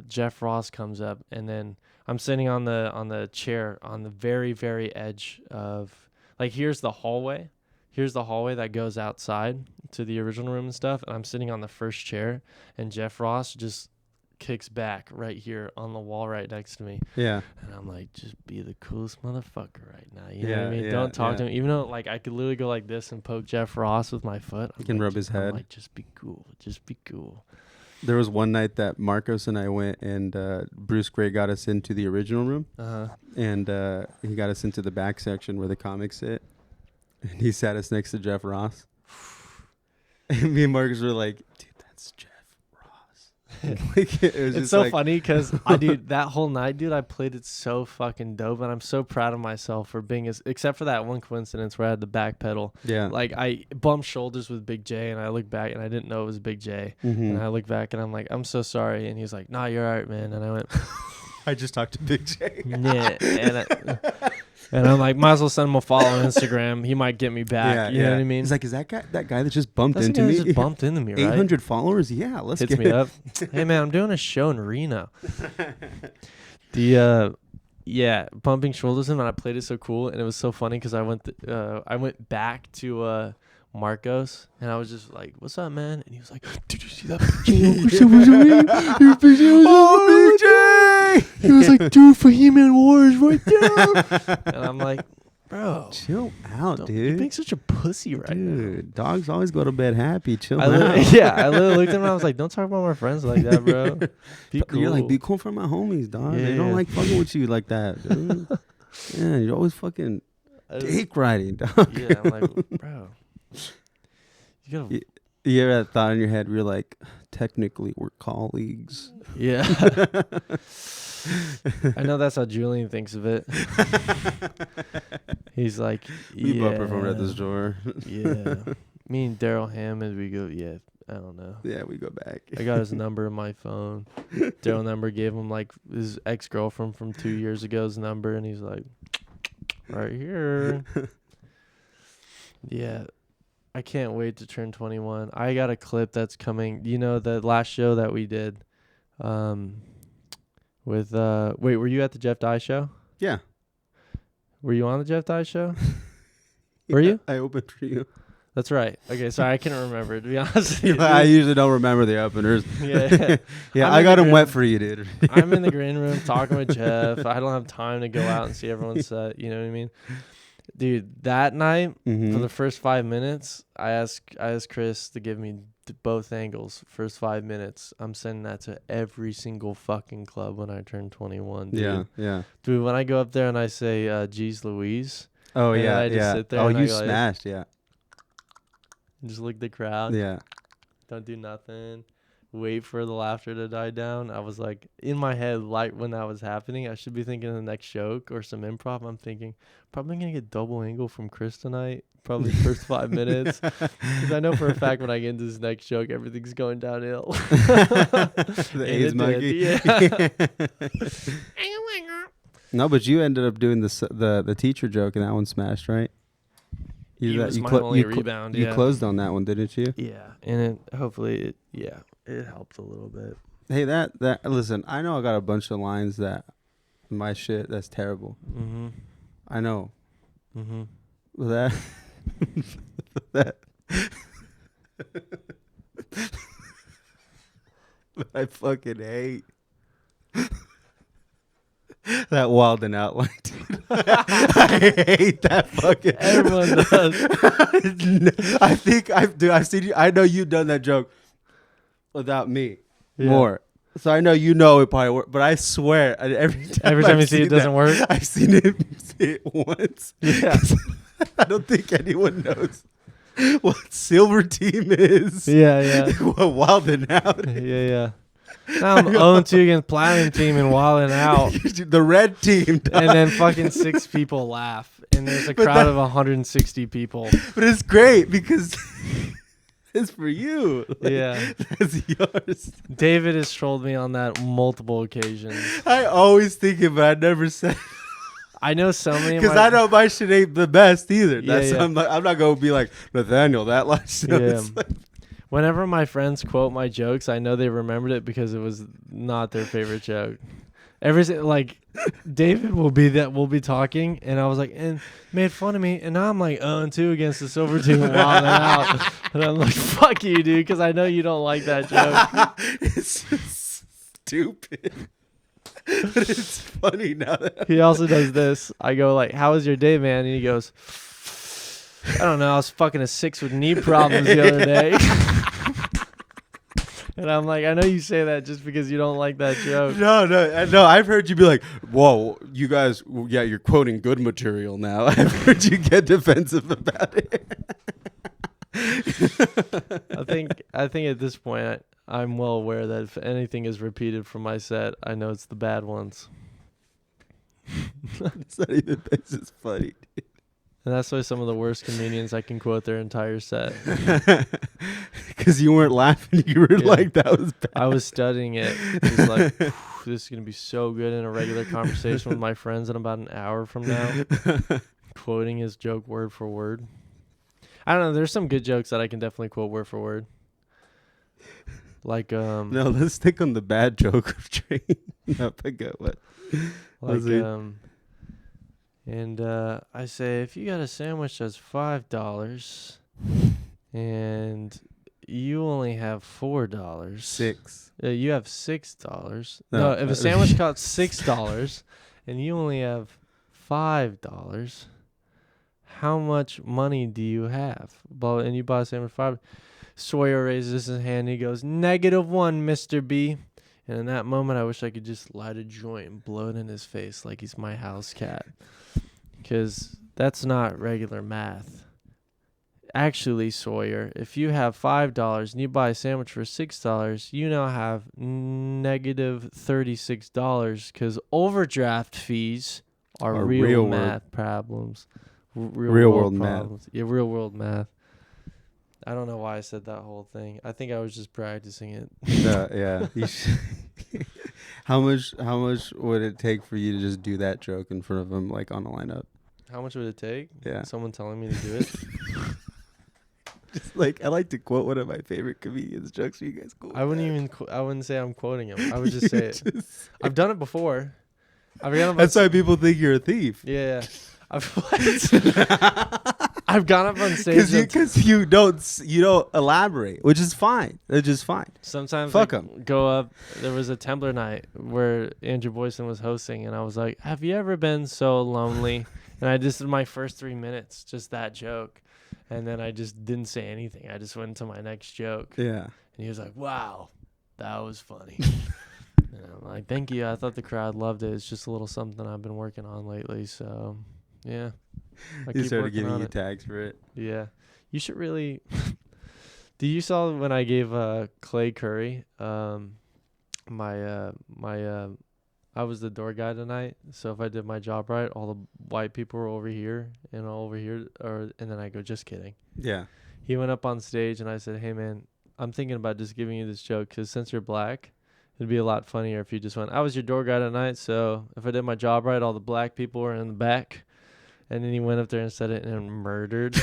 Jeff Ross comes up, and then I'm sitting on the chair on the very, very edge of, like, here's the hallway that goes outside to the original room and stuff, and I'm sitting on the first chair, and Jeff Ross just kicks back right here on the wall right next to me. Yeah. And I'm like, just be the coolest motherfucker right now. You know what I mean? Yeah, Don't talk to him. Even though like I could literally go like this and poke Jeff Ross with my foot. You can rub his head. I'm like, just be cool. Just be cool. There was one night that Marcos and I went, and Bruce Gray got us into the original room. And he got us into the back section where the comics sit. And he sat us next to Jeff Ross. And me and Marcus were like, dude, that's Jeff Ross. Like, it's so funny because that whole night, dude, I played it so fucking dope. And I'm so proud of myself for being except for that one coincidence where I had the back pedal. Yeah. Like I bumped shoulders with Big J, and I looked back and I didn't know it was Big J. Mm-hmm. And I looked back and I'm like, I'm so sorry. And he's like, nah, you're all right, man. And I went, I just talked to Big J. yeah. And I'm like, might as well send him a follow on Instagram. He might get me back. You know what I mean? He's like, is that guy that just bumped That's into the guy me? that just bumped into me, right? 800 followers? Yeah, let's Hits get me up. Hey, man, I'm doing a show in Reno. Bumping shoulders him, and I played it so cool, and it was so funny because I went back to Marcos, and I was just like, what's up, man? And he was like, did you see that Big J? Oh, Big J! He was like, dude, for He-Man Wars right there. And I'm like, Bro, chill out, you're dude. being such a pussy right now. Dude, dogs always go to bed happy. Chill I out. literally looked at him and I was like, don't talk about my friends like that, bro. Be cool. You're like, be cool for my homies, dog. They don't like fucking with you like that, dude. Yeah, you're always fucking dick riding, dog. Yeah, I'm like, bro. You gotta. You ever had a thought in your head where you're like, technically we're colleagues? Yeah. I know that's how Julian thinks of it. He's like, We yeah. both performed at the store. Yeah. Me and Daryl Hammond, we go, yeah, I don't know. Yeah, we go back. I got his number in my phone. Daryl number gave him like his ex-girlfriend from 2 years ago's number, and he's like, right here. Yeah. I can't wait to turn 21. I got a clip that's coming. You know, the last show that we did with wait, were you at the Jeff Dye show? Yeah. Were you on the Jeff Dye show? Were you? I opened for you. That's right. Okay, sorry, I can't remember, to be honest with you. I usually don't remember the openers. Yeah. Yeah, I got them wet for you, dude. I'm in the green room talking with Jeff. I don't have time to go out and see everyone's set. You know what I mean? Dude, that night, Mm-hmm. for the first 5 minutes, I asked Chris to give me both angles. First 5 minutes. I'm sending that to every single fucking club when I turn 21. Dude. Yeah, yeah. Dude, when I go up there and I say, geez Louise. Oh, and yeah, I just yeah. sit there Oh, and I you go like, smashed, yeah. just look at the crowd. Yeah. Don't do nothing. Wait for the laughter to die down. I was like, in my head, like when that was happening, I should be thinking of the next joke or some improv. I'm thinking, probably going to get double angle from Chris tonight. Probably first 5 minutes. Because I know for a fact when I get into this next joke, everything's going downhill. The AIDS monkey. Yeah. No, but you ended up doing the teacher joke, and that one smashed, right? He was my only rebound. You closed on that one, didn't you? Yeah. And hopefully, it helped a little bit. Hey, that listen, I know I got a bunch of lines that my shit that's terrible. Mm-hmm. I know. Mm-hmm. That that I fucking hate that wild and out line, dude. I hate that fucking. Everyone does. I think I've seen you. I know you've done that joke without me more. So I know you know it probably works, but I swear every time you see it doesn't work. I've seen it say it once. Yeah. I don't think anyone knows what Silver Team is. Yeah. What Wild and Out is. Yeah. Now I'm 0-2 against Platinum Team and wilding out. The Red Team. Dog. And then fucking 6 people laugh. And there's a crowd of 160 people. But it's great because it's for you. Like, Yeah. That's yours. David has trolled me on that multiple occasions. I always think it, but I never said it. I know so many. Because I know my shit ain't the best either. That's Yeah. I'm not going to be like, Nathaniel, that line. Yeah. Whenever my friends quote my jokes, I know they remembered it because it was not their favorite joke. David will be talking, and I was like, and made fun of me, and now I'm like 0-2 against the Silver Team and wilding out, and I'm like, fuck you, dude, because I know you don't like that joke. It's just stupid. But it's funny now. He also does this. I go like, how was your day, man? And he goes, I don't know. I was fucking a 6 with knee problems the other day. And I'm like, I know you say that just because you don't like that joke. No. I've heard you be like, whoa, you guys, yeah, you're quoting good material now. I've heard you get defensive about it. I think at this point, I'm well aware that if anything is repeated from my set, I know it's the bad ones. It's not even this is funny, dude. And that's why some of the worst comedians, I can quote their entire set. Because you weren't laughing. You were like, that was bad. I was studying it. It was like, this is going to be so good in a regular conversation with my friends in about an hour from now. Quoting his joke word for word. I don't know. There's some good jokes that I can definitely quote word for word. Like, no, let's stick on the bad joke of train. No, forget what. Like, and I say, if you got a sandwich that's $5 and you only have $4, 6. You have $6. No, No, if a sandwich costs $6 and you only have $5, how much money do you have? And you bought a sandwich for $5. Sawyer raises his hand. He goes, -1, Mr. B. And in that moment, I wish I could just light a joint and blow it in his face like he's my house cat. Because that's not regular math. Actually, Sawyer, if you have $5 and you buy a sandwich for $6, you now have -$36 because overdraft fees are real math problems. Real world problems. Yeah, real world math. I don't know why I said that whole thing. I think I was just practicing it. Yeah. How much would it take for you to just do that joke in front of him, like on a lineup? How much would it take? Yeah. Someone telling me to do it? Just like, I like to quote one of my favorite comedians' jokes. You guys cool? I wouldn't say I'm quoting him. I would just say it. I've done it before. That's why people think you're a thief. Yeah. I've gone up on stage because you don't elaborate, which is fine. It's just fine. Sometimes fuck I 'em. go up. There was a Tumblr night where Andrew Boyson was hosting, and I was like, "Have you ever been so lonely?" And I just did my first 3 minutes, just that joke, and then I just didn't say anything. I just went into my next joke. Yeah. And he was like, "Wow, that was funny." And I'm like, "Thank you. I thought the crowd loved it. It's just a little something I've been working on lately." So, yeah. He started giving you tags for it. Yeah. You should really. You saw when I gave Clay Curry I was the door guy tonight, so if I did my job right, all the white people were over here and all over here, and then I go, "Just kidding." Yeah. He went up on stage and I said, "Hey man, I'm thinking about just giving you this joke because since you're black, it'd be a lot funnier if you just went, 'I was your door guy tonight, so if I did my job right, all the black people were in the back.'" And then he went up there and said it and murdered.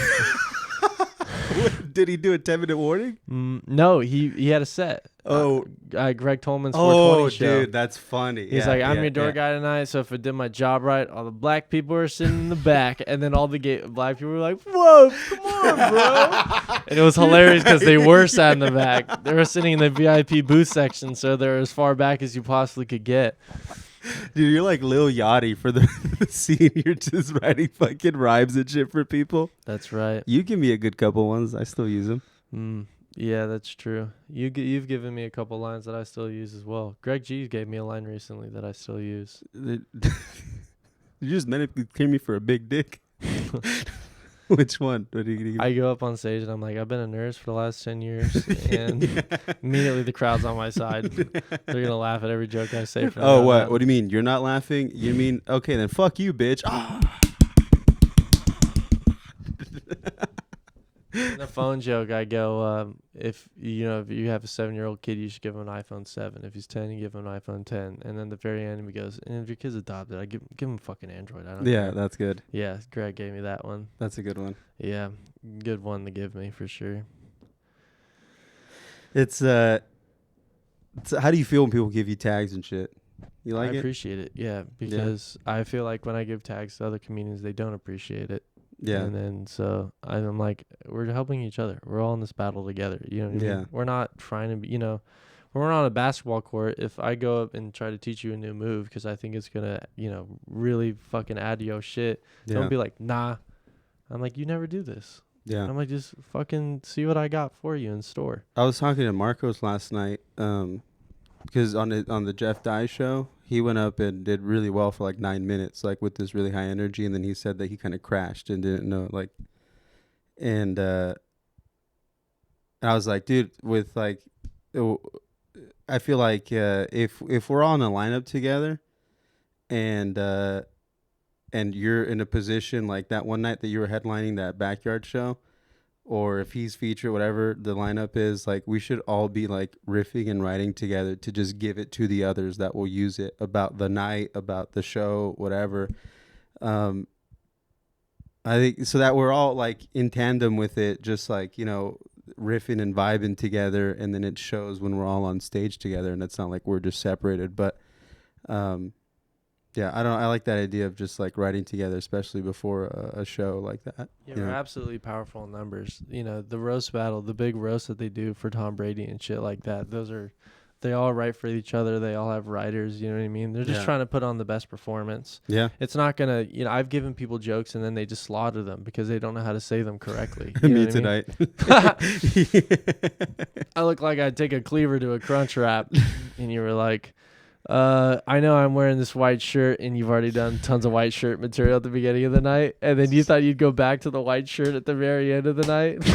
Did he do a 10-minute warning? No, he had a set. Greg Tolman's 420 show. Oh, dude, that's funny. He's like, "I'm your door guy tonight, so if I did my job right, all the black people are sitting in the back." And then all the black people were like, "Whoa, come on, bro." And it was hilarious because they were sat in the back. They were sitting in the VIP booth section, so they're as far back as you possibly could get. Dude, you're like Lil Yachty for the scene. You're just writing fucking rhymes and shit for people. That's right. You give me a good couple ones. I still use them. Yeah, that's true. You've given me a couple lines that I still use as well. Greg G gave me a line recently that I still use. You just meant to clear me for a big dick. Which one? I go up on stage and I'm like, "I've been a nurse for the last 10 years. And immediately the crowd's on my side. They're going to laugh at every joke I say. Oh, what? What do you mean? You're not laughing? You mean, okay, then fuck you, bitch. In the phone joke, I go, if you have a 7-year-old kid, you should give him an iPhone 7. If he's 10, you give him an iPhone 10. And then the very end, he goes, "And if your kid's adopted, I give him a fucking Android." I don't care. That's good. Yeah, Greg gave me that one. That's a good one. Yeah, good one to give me for sure. It's how do you feel when people give you tags and shit? You like it? I appreciate it. Yeah, because I feel like when I give tags to other comedians, they don't appreciate it. Yeah. And then so I'm like, we're helping each other. We're all in this battle together. You know what I mean? We're not trying to be, we're on a basketball court. If I go up and try to teach you a new move because I think it's going to, really fucking add to your shit, don't be like, "Nah." I'm like, "You never do this." Yeah. I'm like, "Just fucking see what I got for you in store." I was talking to Marcos last night because on the Jeff Dye show, he went up and did really well for like 9 minutes, like with this really high energy. And then he said that he kind of crashed and didn't know, like, and I was like, dude, with like, I feel like if we're all in a lineup together and you're in a position like that one night that you were headlining that backyard show, or if he's featured, whatever the lineup is, like, we should all be like riffing and writing together to just give it to the others that will use it about the night, about the show, whatever. I think so that we're all like in tandem with it, just like, riffing and vibing together, and then it shows when we're all on stage together, and it's not like we're just separated. But yeah, I like that idea of just like writing together, especially before a show like that. Yeah, we're absolutely powerful in numbers. The roast battle, the big roast that they do for Tom Brady and shit like that, those are They all write for each other. They all have writers. You know what I mean? They're just trying to put on the best performance. Yeah. It's not gonna. I've given people jokes and then they just slaughter them because they don't know how to say them correctly. You know Me what I mean? tonight. I look like I'd take a cleaver to a crunch wrap, and you were like, I know I'm wearing this white shirt, and you've already done tons of white shirt material at the beginning of the night, and then you thought you'd go back to the white shirt at the very end of the night.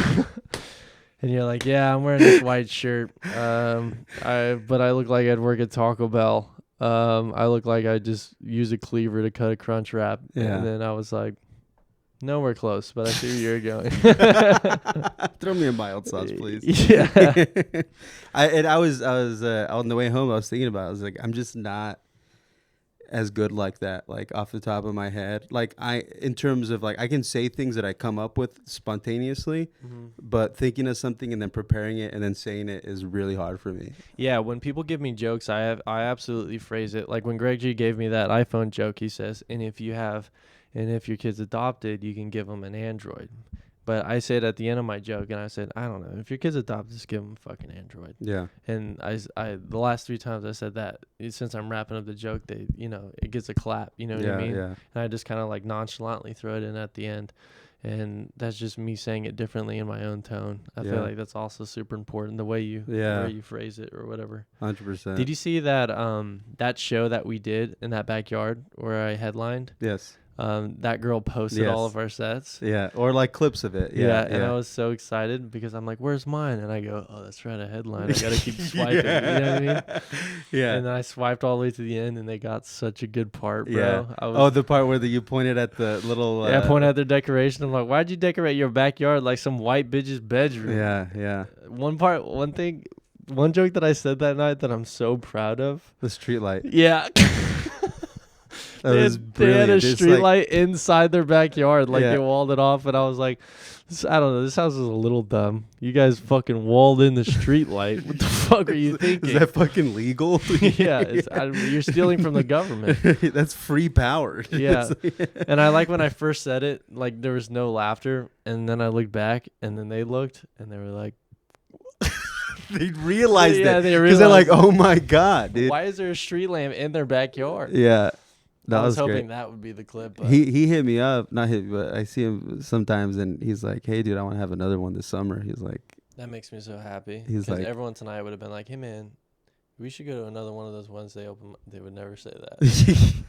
And you're like, yeah, I'm wearing this white shirt. But I look like I'd work at Taco Bell. I look like I just use a cleaver to cut a crunch wrap. Yeah. And then I was like, nowhere close, but I see where you're going. Throw me a mild sauce, please. Yeah. I was on the way home. I was thinking about it. I was like, I'm just not as good like that, like off the top of my head. Like in terms of like, I can say things that I come up with spontaneously, but thinking of something and then preparing it and then saying it is really hard for me. Yeah, when people give me jokes, I absolutely phrase it. Like when Greg G gave me that iPhone joke, he says, and if your kid's adopted, you can give them an Android. But I said at the end of my joke, and I said, I don't know, if your kid's adopted, just give them a fucking Android. Yeah. And I the last 3 times I said that, since I'm wrapping up the joke, it gets a clap. You know what I mean? Yeah. And I just kind of like nonchalantly throw it in at the end. And that's just me saying it differently in my own tone. I feel like that's also super important, the way you phrase it or whatever. 100%. Did you see that that show that we did in that backyard where I headlined? Yes. That girl posted all of our sets. Yeah, or like clips of it. Yeah, and I was so excited because I'm like, "Where's mine?" And I go, "Oh, that's right, a headline. I gotta keep swiping." You know what I mean? Yeah. And then I swiped all the way to the end, and they got such a good part, bro. Yeah. The part where you pointed at the little. I pointed at their decoration. I'm like, "Why'd you decorate your backyard like some white bitch's bedroom?" Yeah. One joke that I said that night that I'm so proud of. The street light. Yeah. That was brilliant. They had a street light inside their backyard, like they walled it off, and I was like, I don't know, this house is a little dumb. You guys fucking walled in the street light. What the fuck are you thinking? Is that fucking legal? Yeah, you're stealing from the government. That's free power. Yeah. And I like when I first said it, like there was no laughter, and then I looked back, and then they looked, and they were like, they realized it. They realized because they're like, oh my God, dude. Why is there a street lamp in their backyard? Yeah. I was hoping great. that would be the clip. But He hit me up, not hit me, but I see him sometimes, and he's like, "Hey, dude, I want to have another one this summer." He's like, that makes me so happy. He's like, everyone tonight would have been like, "Hey, man, we should go to another one of those Wednesday open." They would never say that.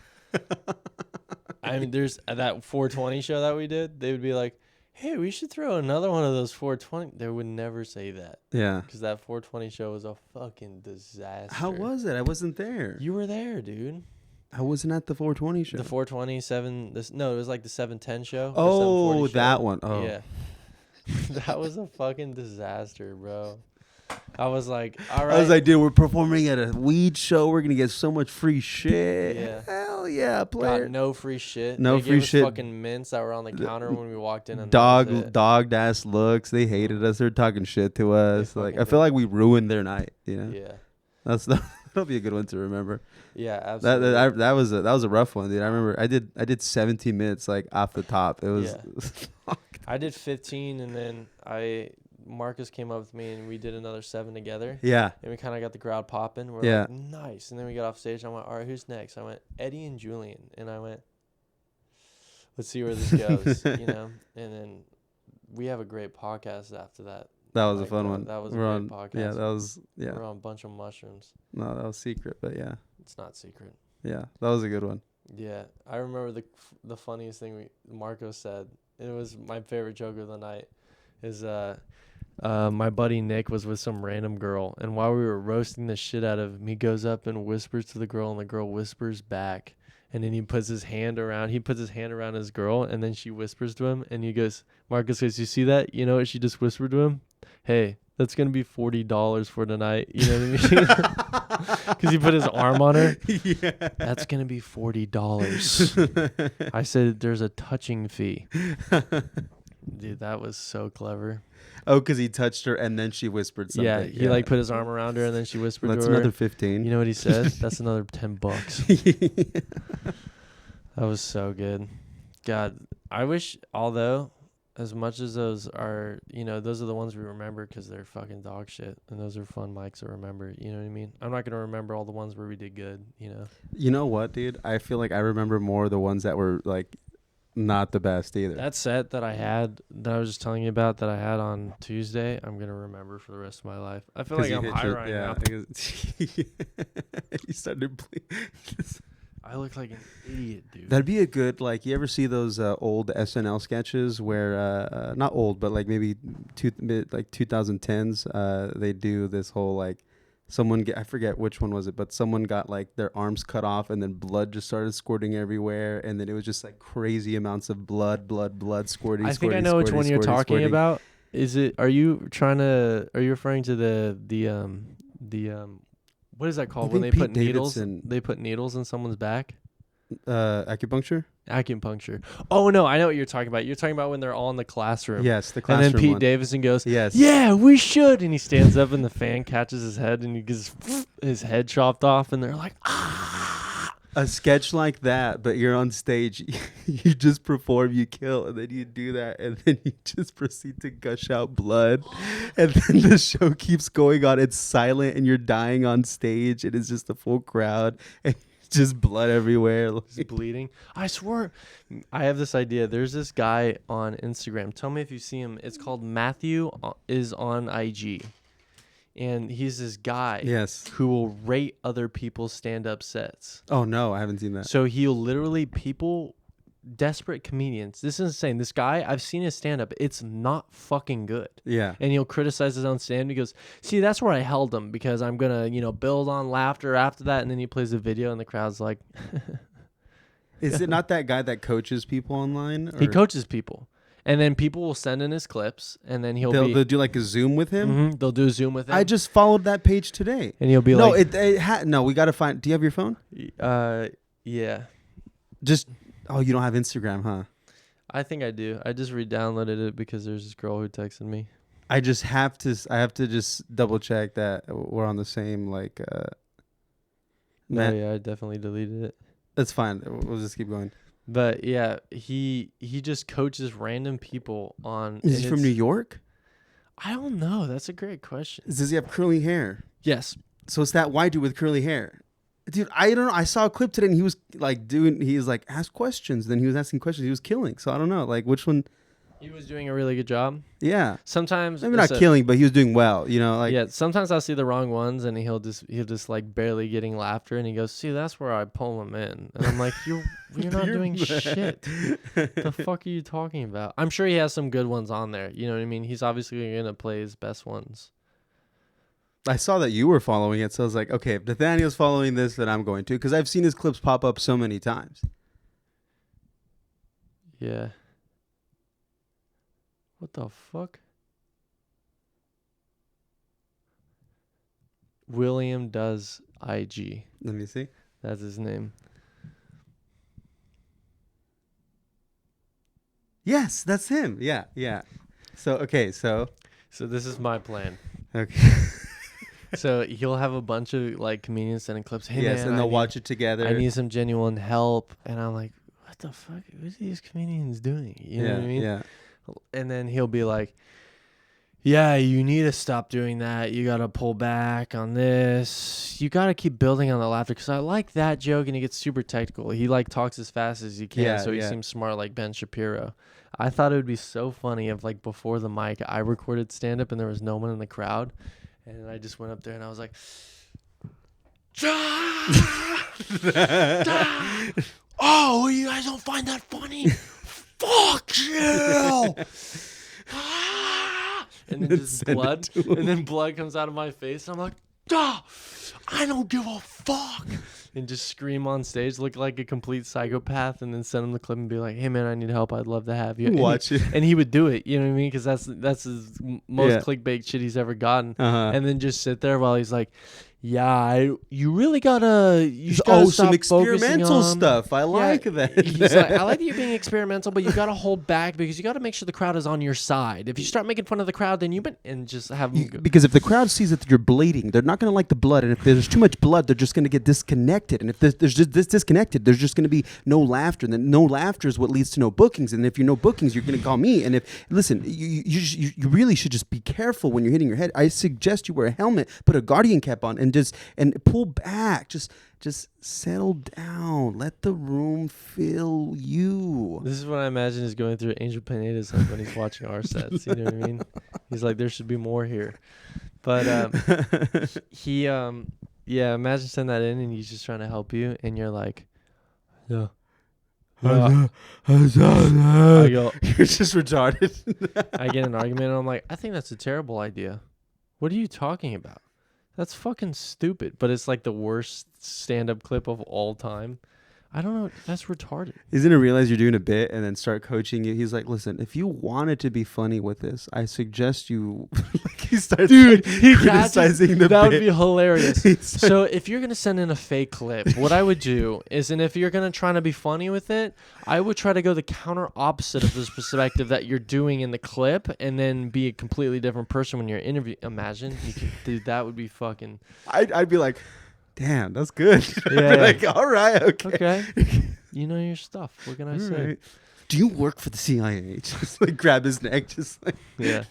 I mean, there's that 420 show that we did. They would be like, "Hey, we should throw another one of those 420." They would never say that. Yeah. Because that 420 show was a fucking disaster. How was it? I wasn't there. You were there, dude. I wasn't at the 420 show. The 427. It was like the 710 show. Oh, that one. Oh, yeah. That was a fucking disaster, bro. I was like, all right. I was like, dude, we're performing at a weed show. We're gonna get so much free shit. Yeah. Hell yeah, player. Got no free shit. No they free gave us shit. Fucking mints that were on the counter when we walked in. And Dogged ass looks. They hated us. They're talking shit to us. Like, I feel like we ruined their night. You know. Yeah. That'll be a good one to remember. Yeah, absolutely. That was a rough one, dude. I remember I did 17 minutes like off the top. It was. Yeah. I did 15, and then Marcus came up with me, and we did another 7 together. Yeah. And we kind of got the crowd popping. We're like, nice. And then we got off stage. I went, all right, who's next? I went, Eddie and Julian. And I went, let's see where this goes, you know. And then we have a great podcast after that. That was a fun one. That was a great podcast. Yeah, that was We're on a bunch of mushrooms. No, that was secret, but yeah. It's not secret. Yeah, that was a good one. Yeah, I remember the funniest thing Marco said. It was my favorite joke of the night. Is my buddy Nick was with some random girl, and while we were roasting the shit out of him, he goes up and whispers to the girl, and the girl whispers back. And then he puts his hand around his girl, and then she whispers to him, and he goes, Marcus goes, you see that? You know what she just whispered to him? Hey, that's going to be $40 for tonight. You know what I mean? Because he put his arm on her. Yeah. That's going to be $40. I said, there's a touching fee. Dude, that was so clever. Oh, because he touched her and then she whispered something. Yeah, he like put his arm around her and then she whispered to her. That's another 15. You know what he said? That's another $10. That was so good. God, I wish, although as much as those are, those are the ones we remember because they're fucking dog shit, and those are fun mics to remember. You know what I mean? I'm not gonna remember all the ones where we did good. You know what, dude? I feel like I remember more the ones that were like not the best either. That set that I had, that I was just telling you about, that I had on Tuesday, I'm gonna remember for the rest of my life. I feel like I'm high right now. You started bleeding. I look like an idiot, dude. That'd be a good, like, you ever see those old SNL sketches where, not old, but like maybe 2010s, they do this whole like, I forget which one was it, but someone got like their arms cut off and then blood just started squirting everywhere, and then it was just like crazy amounts of blood squirting. I think I know which one you're talking about. Are you referring to the what is that called when they put needles? They put needles in someone's back. Acupuncture. Oh no, I know what you're talking about. You're talking about when they're all in the classroom. Yes, the classroom. And then Pete one. Davidson goes, "Yes, yeah, we should." And he stands up, and the fan catches his head, and he gets his head chopped off, and they're like, ah. A sketch like that, but you're on stage, you just perform, you kill, and then you do that, and then you just proceed to gush out blood, and then the show keeps going on. It's silent, and you're dying on stage, and it's just a full crowd, and just blood everywhere. He's bleeding. I swear, I have this idea. There's this guy on Instagram. Tell me if you see him. It's called Matthew is on IG. And he's this guy who will rate other people's stand-up sets. Oh, no, I haven't seen that. So he'll literally, desperate comedians. This is insane. This guy, I've seen his stand-up. It's not fucking good. Yeah. And he'll criticize his own stand. He goes, see, that's where I held him because I'm going to, build on laughter after that. And then he plays a video and the crowd's like. Is it not that guy that coaches people online? He coaches people. And then people will send in his clips, and then they'll do like a Zoom with him. Mm-hmm, they'll do a Zoom with him. I just followed that page today, and he'll be no, we got to find. Do you have your phone? Yeah. You don't have Instagram, huh? I think I do. I just re-downloaded it because there's this girl who texted me. I have to just double check that we're on the same like. Yeah, I definitely deleted it. That's fine. We'll just keep going. But yeah, he just coaches random people on. Is he from New York? I don't know. That's a great question. Does he have curly hair? Yes. So it's that white dude with curly hair. Dude, I don't know. I saw a clip today and he was like ask questions. Then he was asking questions. He was killing. So I don't know, like which one. He was doing a really good job. Yeah. Sometimes maybe not killing, but he was doing well. Yeah. Sometimes I'll see the wrong ones, and he'll just like barely getting laughter, and he goes, "See, that's where I pull him in," and I'm like, "You're not doing shit. The fuck are you talking about?" I'm sure he has some good ones on there. You know what I mean? He's obviously gonna play his best ones. I saw that you were following it, so I was like, okay, if Nathaniel's following this, then I'm going to, because I've seen his clips pop up so many times. Yeah. What the fuck? William does IG. Let me see. That's his name. Yes, that's him. Yeah. So this is my plan. Okay. So he'll have a bunch of like comedians sending clips. Hey, yes, man, and they'll watch it together. I need some genuine help, and I'm like, what the fuck? What are these comedians doing? You know what I mean? Yeah. And then he'll be like, yeah, you need to stop doing that. You got to pull back on this. You got to keep building on the laughter, because I like that joke, and he gets super technical. He like talks as fast as he can, so he seems smart like Ben Shapiro. I thought it would be so funny if like before the mic I recorded stand-up and there was no one in the crowd, and I just went up there and I was like, oh, you guys don't find that funny? Fuck you! And then just blood, and then blood comes out of my face. And I'm like, I don't give a fuck, and just scream on stage, look like a complete psychopath, and then send him the clip and be like, hey man, I need help. I'd love to have you. Watch it. And he would do it. You know what I mean? Because that's his most clickbait shit he's ever gotten. And then just sit there while he's like, you really gotta Oh, stop some experimental focusing on- stuff. I like Yeah, that. He's like, I like that you're being experimental, but you gotta hold back because you gotta make sure the crowd is on your side. If you start making fun of the crowd, then and just have them go. Because if the crowd sees that you're bleeding, they're not going to like the blood. And if there's too much blood, they're just going to get disconnected. And if there's just this disconnected, there's just going to be no laughter. And then no laughter is what leads to no bookings. And if you no bookings, you're going to call me. And if, listen, you really should just be careful when you're hitting your head. I suggest you wear a helmet, put a guardian cap on, and pull back. Just settle down. Let the room fill you. This is what I imagine is going through Angel Pineda's head when he's watching our sets. You know what I mean? He's like, there should be more here. But imagine sending that in and he's just trying to help you, and you're like, yeah. I go, You're just retarded. I get in an argument and I'm like, I think that's a terrible idea. What are you talking about? That's fucking stupid. But it's like the worst stand-up clip of all time. I don't know. That's retarded. He's gonna realize you're doing a bit and then start coaching you. He's like, "Listen, if you wanted to be funny with this, I suggest you." Like he starts criticizing the bit. That would be hilarious. So if you're gonna send in a fake clip, what I would do is, and if you're gonna try to be funny with it, I would try to go the counter opposite of this perspective that you're doing in the clip, and then be a completely different person when you're interviewing. Imagine, dude, that would be fucking. I'd be like, damn, that's good. Yeah, I'd be like, all right, okay. You know your stuff. What can I say? Right. Do you work for the CIA? Just like grab his neck, just like. Yeah.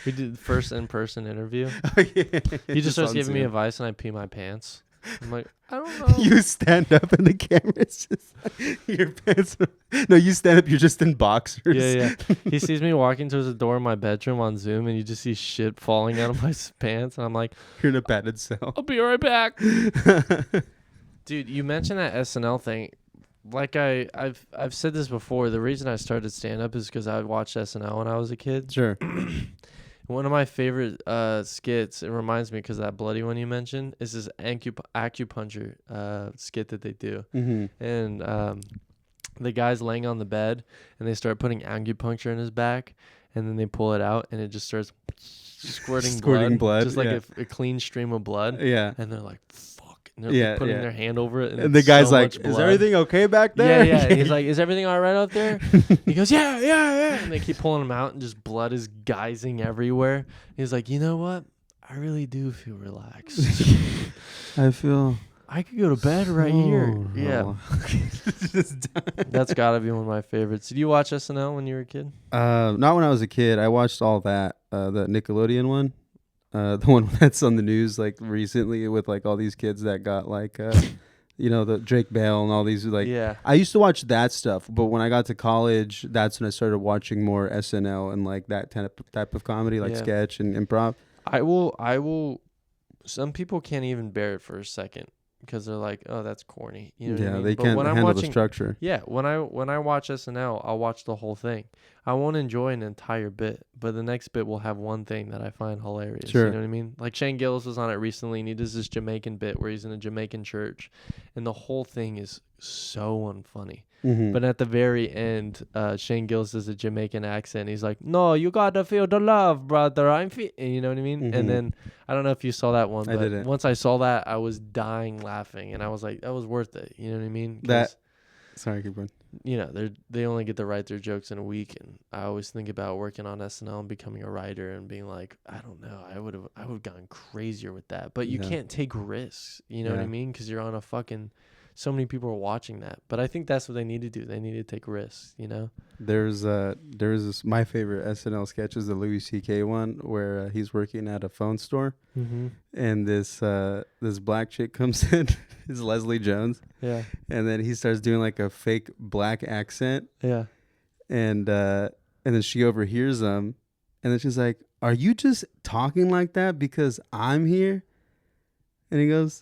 We did the first in-person interview. Oh, yeah. He just starts giving me advice, and I pee my pants. I'm like, I don't know. You stand up and the camera's just like, your pants. No, you stand up. You're just in boxers. Yeah. He sees me walking towards the door of my bedroom on Zoom, and you just see shit falling out of my pants, and I'm like, you're in a padded cell. I'll be right back. Dude, you mentioned that SNL thing. Like I've said this before. The reason I started stand up is because I watched SNL when I was a kid. Sure. One of my favorite skits, it reminds me because that bloody one you mentioned, is this acupuncture skit that they do. Mm-hmm. And the guy's laying on the bed, and they start putting acupuncture in his back, and then they pull it out, and it just starts squirting blood. Just like a clean stream of blood. Yeah. And they're like, fuck. And they're putting their hand over it. And the guy's like, is everything okay back there? Yeah. And he's like, is everything all right out there? He goes, yeah. And they keep pulling him out, and just blood is geysing everywhere. He's like, you know what? I really do feel relaxed. I feel... I could go to bed right here. Yeah. That's got to be one of my favorites. Did you watch SNL when you were a kid? Not when I was a kid. I watched all that. The Nickelodeon one. The one that's on the news like recently with like all these kids that got like the Drake Bell and all these like I used to watch that stuff, but when I got to college, that's when I started watching more SNL and like that type of comedy, like sketch and improv. I will some people can't even bear it for a second because they're like, oh, that's corny. You know what I mean? They can't handle the structure. Yeah, when I watch SNL, I'll watch the whole thing. I won't enjoy an entire bit, but the next bit will have one thing that I find hilarious. Sure. You know what I mean? Like Shane Gillis was on it recently, and he does this Jamaican bit where he's in a Jamaican church, and the whole thing is so unfunny. Mm-hmm. But at the very end, Shane Gillis does a Jamaican accent. He's like, "No, you gotta feel the love, brother. You know what I mean?" Mm-hmm. And then I don't know if you saw that one, but I didn't. once I saw that, I was dying laughing, and I was like, "That was worth it." You know what I mean? Sorry, keep going. You know, they only get to write their jokes in a week, and I always think about working on SNL and becoming a writer and being like, I don't know, I would have gone crazier with that, but you can't take risks. You know what I mean? Because you're on a fucking. So many people are watching that, but I think that's what they need to do. They need to take risks, you know. There's this my favorite SNL sketch is the Louis C.K. one where he's working at a phone store, and this black chick comes in, is Leslie Jones, and then he starts doing like a fake black accent, and then she overhears him, and then she's like, "Are you just talking like that because I'm here?" And he goes,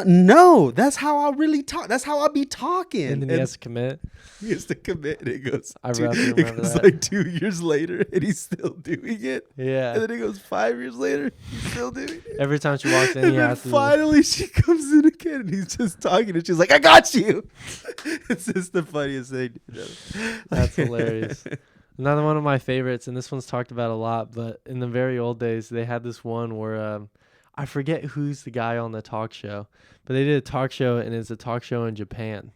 no, that's how I really talk. That's how I be talking. And then he has to commit. He has to commit. And it goes, that. Like 2 years later, and he's still doing it. Yeah. And then it goes 5 years later, he's still doing it. Every time she walks in, and he then has to. Finally, she comes in again, and he's just talking, and she's like, "I got you." It's just the funniest thing. That's hilarious. Another one of my favorites, and this one's talked about a lot, but in the very old days, they had this one where I forget who's the guy on the talk show, but they did a talk show, and it's a talk show in Japan.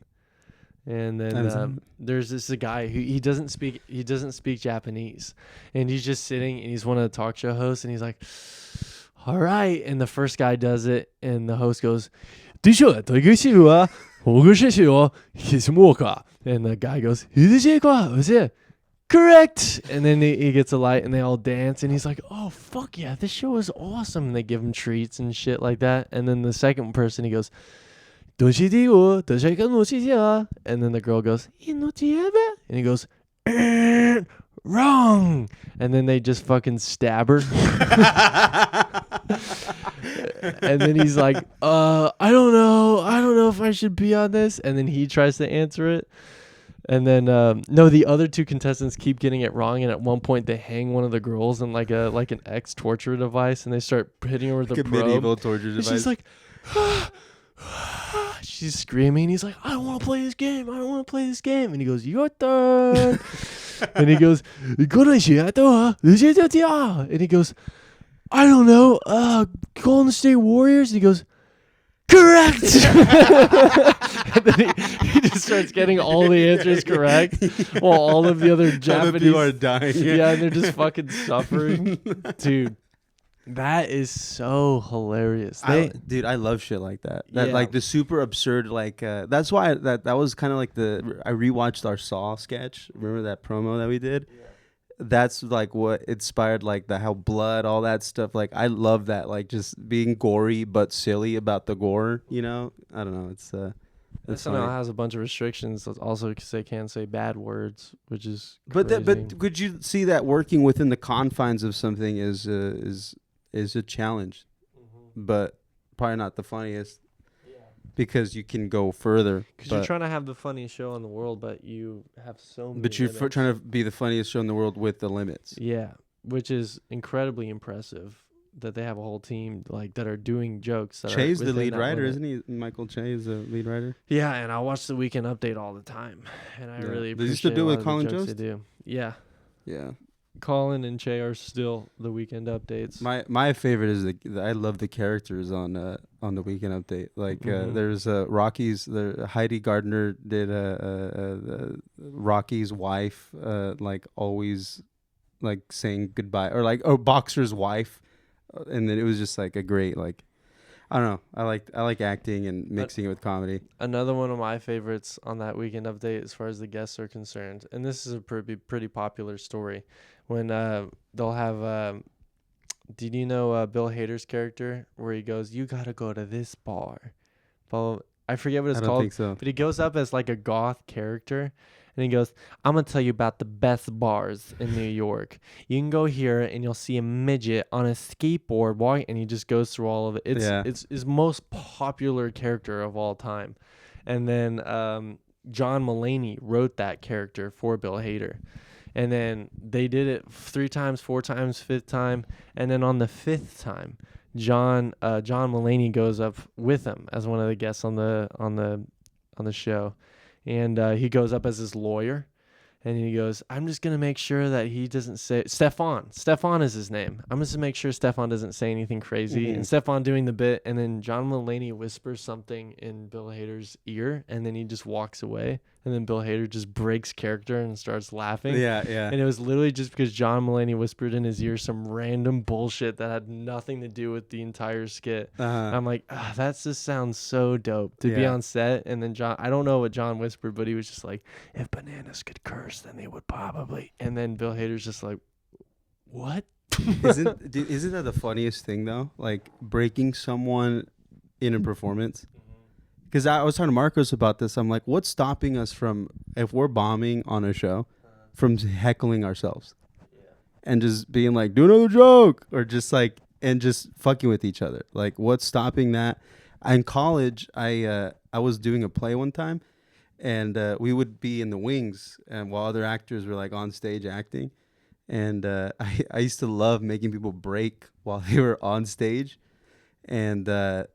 And then there's this guy who he doesn't speak Japanese, and he's just sitting, and he's one of the talk show hosts, and he's like, all right, and the first guy does it, and the host goes, and the guy goes, correct, and then he gets a light, and they all dance, and he's like, oh fuck yeah, this show is awesome, and they give him treats and shit like that. And then the second person, he goes, and then the girl goes, and he goes, wrong, and then they just fucking stab her. And then he's like, I don't know if I should be on this, and then he tries to answer it. And then no, the other two contestants keep getting it wrong, and at one point they hang one of the girls in like an X torture device, and they start hitting her with a probe. medieval torture device. She's like, she's screaming. He's like, I don't want to play this game. And he goes, your turn. And he goes, and he goes, I don't know, Golden State Warriors. And he goes, correct. And then he just starts getting all the answers correct, while all of the other Japanese people are dying. Yeah, and they're just fucking suffering. Dude, that is so hilarious. Dude, I love shit like that. That Yeah. like the super absurd, like that's why that was kind of like I rewatched our Saw sketch. Remember that promo that we did? Yeah. That's like what inspired like how blood, all that stuff. Like I love that, like just being gory but silly about the gore. You know, I don't know. It's SNL has a bunch of restrictions, also because they can't say bad words, which is but crazy. but could you see that working within the confines of something is a challenge, but probably not the funniest. Because you can go further. Because you're trying to have the funniest show in the world, but you have so many. But you're trying to be the funniest show in the world with the limits. Yeah, which is incredibly impressive that they have a whole team like that are doing jokes. Che's the lead writer, isn't he? Michael Che is the lead writer. Yeah, and I watch the Weekend Update all the time, and I really appreciate. Does he still do it with Colin Jost? They do. Yeah. Yeah. Colin and Che are still the Weekend Updates. My favorite is I love the characters on the Weekend Update. Like there's Rocky's. Heidi Gardner did Rocky's wife, like always, like saying goodbye, or Boxer's wife, and then it was just like a great like. I don't know. I like acting and mixing it with comedy. Another one of my favorites on that Weekend Update, as far as the guests are concerned, and this is a pretty popular story, when they'll have. Did you know Bill Hader's character where he goes, "You gotta go to this bar," well, I forget what it's called. I don't think so. But he goes up as like a goth character. And he goes, I'm going to tell you about the best bars in New York. You can go here and you'll see a midget on a skateboard. And he just goes through all of it. It's his most popular character of all time. And then John Mulaney wrote that character for Bill Hader. And then they did it 3 times, 4 times, 5th time. And then on the 5th time, John Mulaney goes up with him as one of the guests on the show. And he goes up as his lawyer, and he goes, I'm just going to make sure that he doesn't say Stefan. Stefan is his name. I'm just going to make sure Stefan doesn't say anything crazy. Mm-hmm. And Stefan doing the bit, and then John Mulaney whispers something in Bill Hader's ear, and then he just walks away. And then Bill Hader just breaks character and starts laughing. Yeah. And it was literally just because John Mulaney whispered in his ear some random bullshit that had nothing to do with the entire skit. I'm like, that just sounds so dope to be on set. And then I don't know what John whispered, but he was just like, if bananas could curse, then they would probably. And then Bill Hader's just like, what? Isn't that the funniest thing though? Like breaking someone in a performance. Because I was talking to Marcos about this. I'm like, what's stopping us from, if we're bombing on a show, from heckling ourselves? Yeah. And just being like, do another joke. Or just like, and just fucking with each other. Like, what's stopping that? In college, I was doing a play one time. And we would be in the wings and while other actors were like on stage acting. And I used to love making people break while they were on stage. And I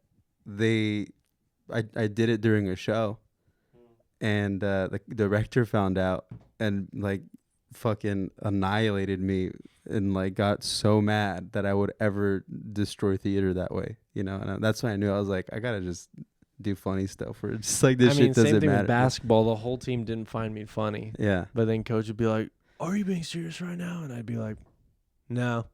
did it during a show, and the director found out, and like fucking annihilated me and like got so mad that I would ever destroy theater that way, you know. And that's when I knew I was like, I gotta just do funny stuff where it's just like this shit doesn't same thing matter. with basketball. The whole team didn't find me funny, Yeah. but then coach would be like, "Are you being serious right now?" And I'd be like, "No."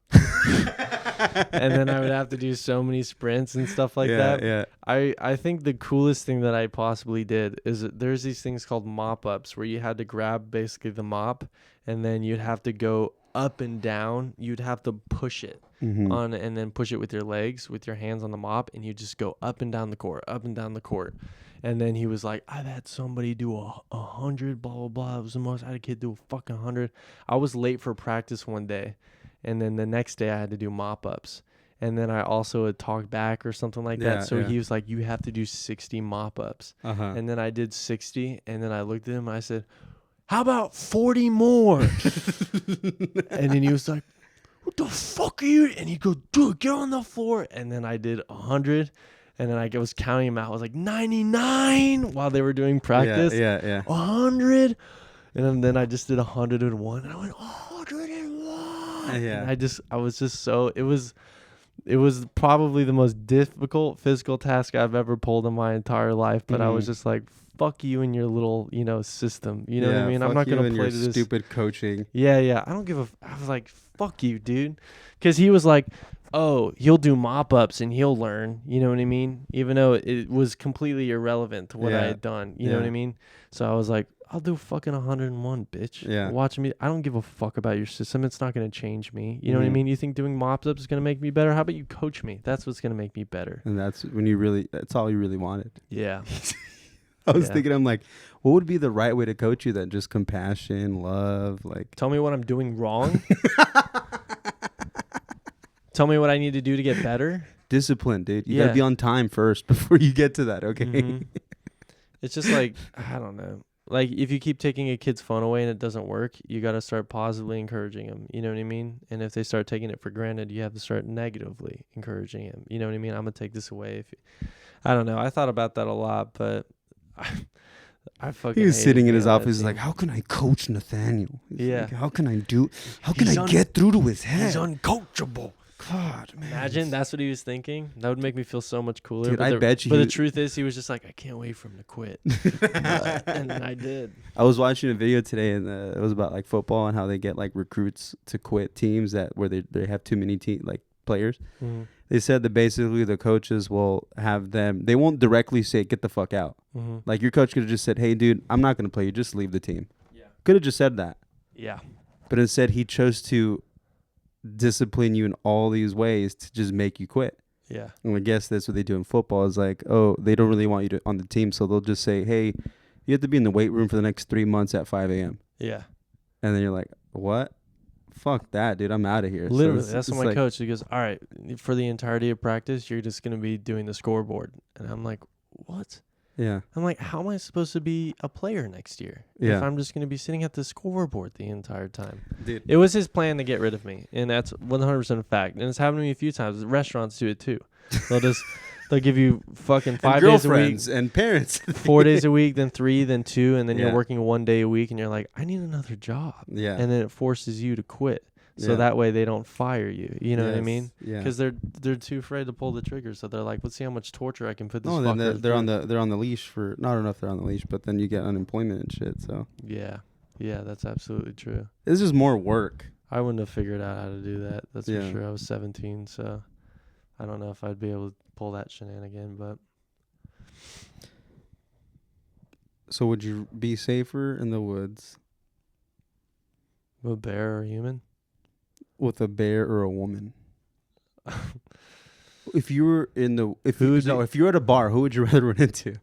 And then I would have to do so many sprints and stuff like that. Yeah. I think the coolest thing that I possibly did is that there's these things called mop ups where you had to grab basically the mop and then you'd have to go up and down. You'd have to push it on and then push it with your legs, with your hands on the mop, and you just go up and down the court, up and down the court. And then he was like, I've had somebody do 100, blah, blah, blah. It was the most I had a kid do a fucking 100. I was late for practice one day. And then the next day I had to do mop-ups. And then I also had talked back or something like that. So he was like, you have to do 60 mop-ups. And then I did 60. And then I looked at him and I said, how about 40 more? And then he was like, what the fuck are you? And he'd go, dude, get on the floor. And then I did 100. And then I was counting them out. I was like, 99 while they were doing practice. Yeah. 100. And then I just did 101. And I went, 101. Yeah. And I was just so, it was probably the most difficult physical task I've ever pulled in my entire life. But I was just like, fuck you and your little, system. You know what I mean? I'm not going to play to this stupid coaching. Yeah. I was like, fuck you, dude. Because he was like, oh, he'll do mop-ups and he'll learn. You know what I mean? Even though it was completely irrelevant to what I had done. You know what I mean? So I was like, I'll do fucking 101, bitch. Yeah. Watch me. I don't give a fuck about your system. It's not going to change me. You know what I mean? You think doing mop-ups is going to make me better? How about you coach me? That's what's going to make me better. And that's when that's all you really wanted. Yeah. I was thinking, I'm like, what would be the right way to coach you then? Just compassion, love, like. Tell me what I'm doing wrong. Tell me what I need to do to get better. Discipline, dude. You got to be on time first before you get to that, okay? It's just like, I don't know. Like, if you keep taking a kid's phone away and it doesn't work, you got to start positively encouraging him. You know what I mean? And if they start taking it for granted, you have to start negatively encouraging him. You know what I mean? I'm going to take this away. I don't know. I thought about that a lot, but I fucking He was sitting in his office team. like, how can I coach Nathaniel? He's Yeah. like, how can I get through to his head? He's uncoachable. God, man. Imagine that's what he was thinking. That would make me feel so much cooler. Dude, but I bet you. But the truth is, he was just like, I can't wait for him to quit. And I did. I was watching a video today, and it was about like football and how they get like recruits to quit teams where they have too many players. Mm-hmm. They said that basically the coaches will have them. They won't directly say get the fuck out. Mm-hmm. Like your coach could have just said, "Hey, dude, I'm not going to play you. Just leave the team." Yeah. Could have just said that. Yeah. But instead, he chose to discipline you in all these ways to just make you quit. Yeah. And I guess that's what they do in football is like, oh, they don't really want you on the team. So they'll just say, hey, you have to be in the weight room for the next 3 months at 5 a.m. Yeah. And then you're like, what? Fuck that, dude. I'm out of here. Literally. So that's what my coach, he goes, all right, for the entirety of practice, you're just going to be doing the scoreboard. And I'm like, what? Yeah. I'm like, how am I supposed to be a player next year if I'm just going to be sitting at the scoreboard the entire time? Dude. It was his plan to get rid of me, and that's 100% a fact. And it's happened to me a few times. Restaurants do it too. They'll give you fucking 5 days a week, and parents, 4 days a week, then 3, then 2, and then Yeah. you're working 1 day a week, and you're like, I need another job. Yeah. And then it forces you to quit, so Yeah. that way they don't fire you. You know what I Yes. mean? Yeah. Because they're too afraid to pull the trigger. So they're like, let's see how much torture I can put this. No, then fucker they're on through. they're on the leash for not enough. They're on the leash, but then you get unemployment and shit. So Yeah, that's absolutely true. it's just more work. I wouldn't have figured out how to do that. That's Yeah. for sure. I was 17, so I don't know if I'd be able to pull that shenanigan. But So would you be safer in the woods a bear or a human? with a bear or a woman? If you were if you're at a bar, who would you rather run into?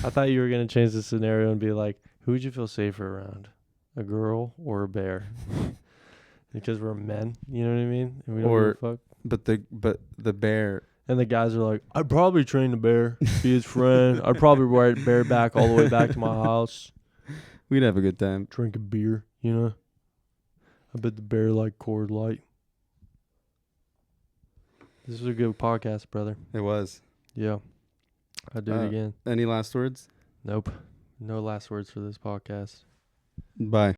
I thought you were gonna change the scenario and be like, who would you feel safer around, a girl or a bear? Because we're men, you know what I mean? And we don't give a fuck. But the bear. And the guys are like, I'd probably train the bear, be his friend. I'd probably ride bear back all the way back to my house, We'd have a good time. drink a beer, you know? I bet the bear like Coors Light. This was a good podcast, brother. It was. Yeah. I'd do it again. Any last words? Nope. No last words for this podcast. Bye.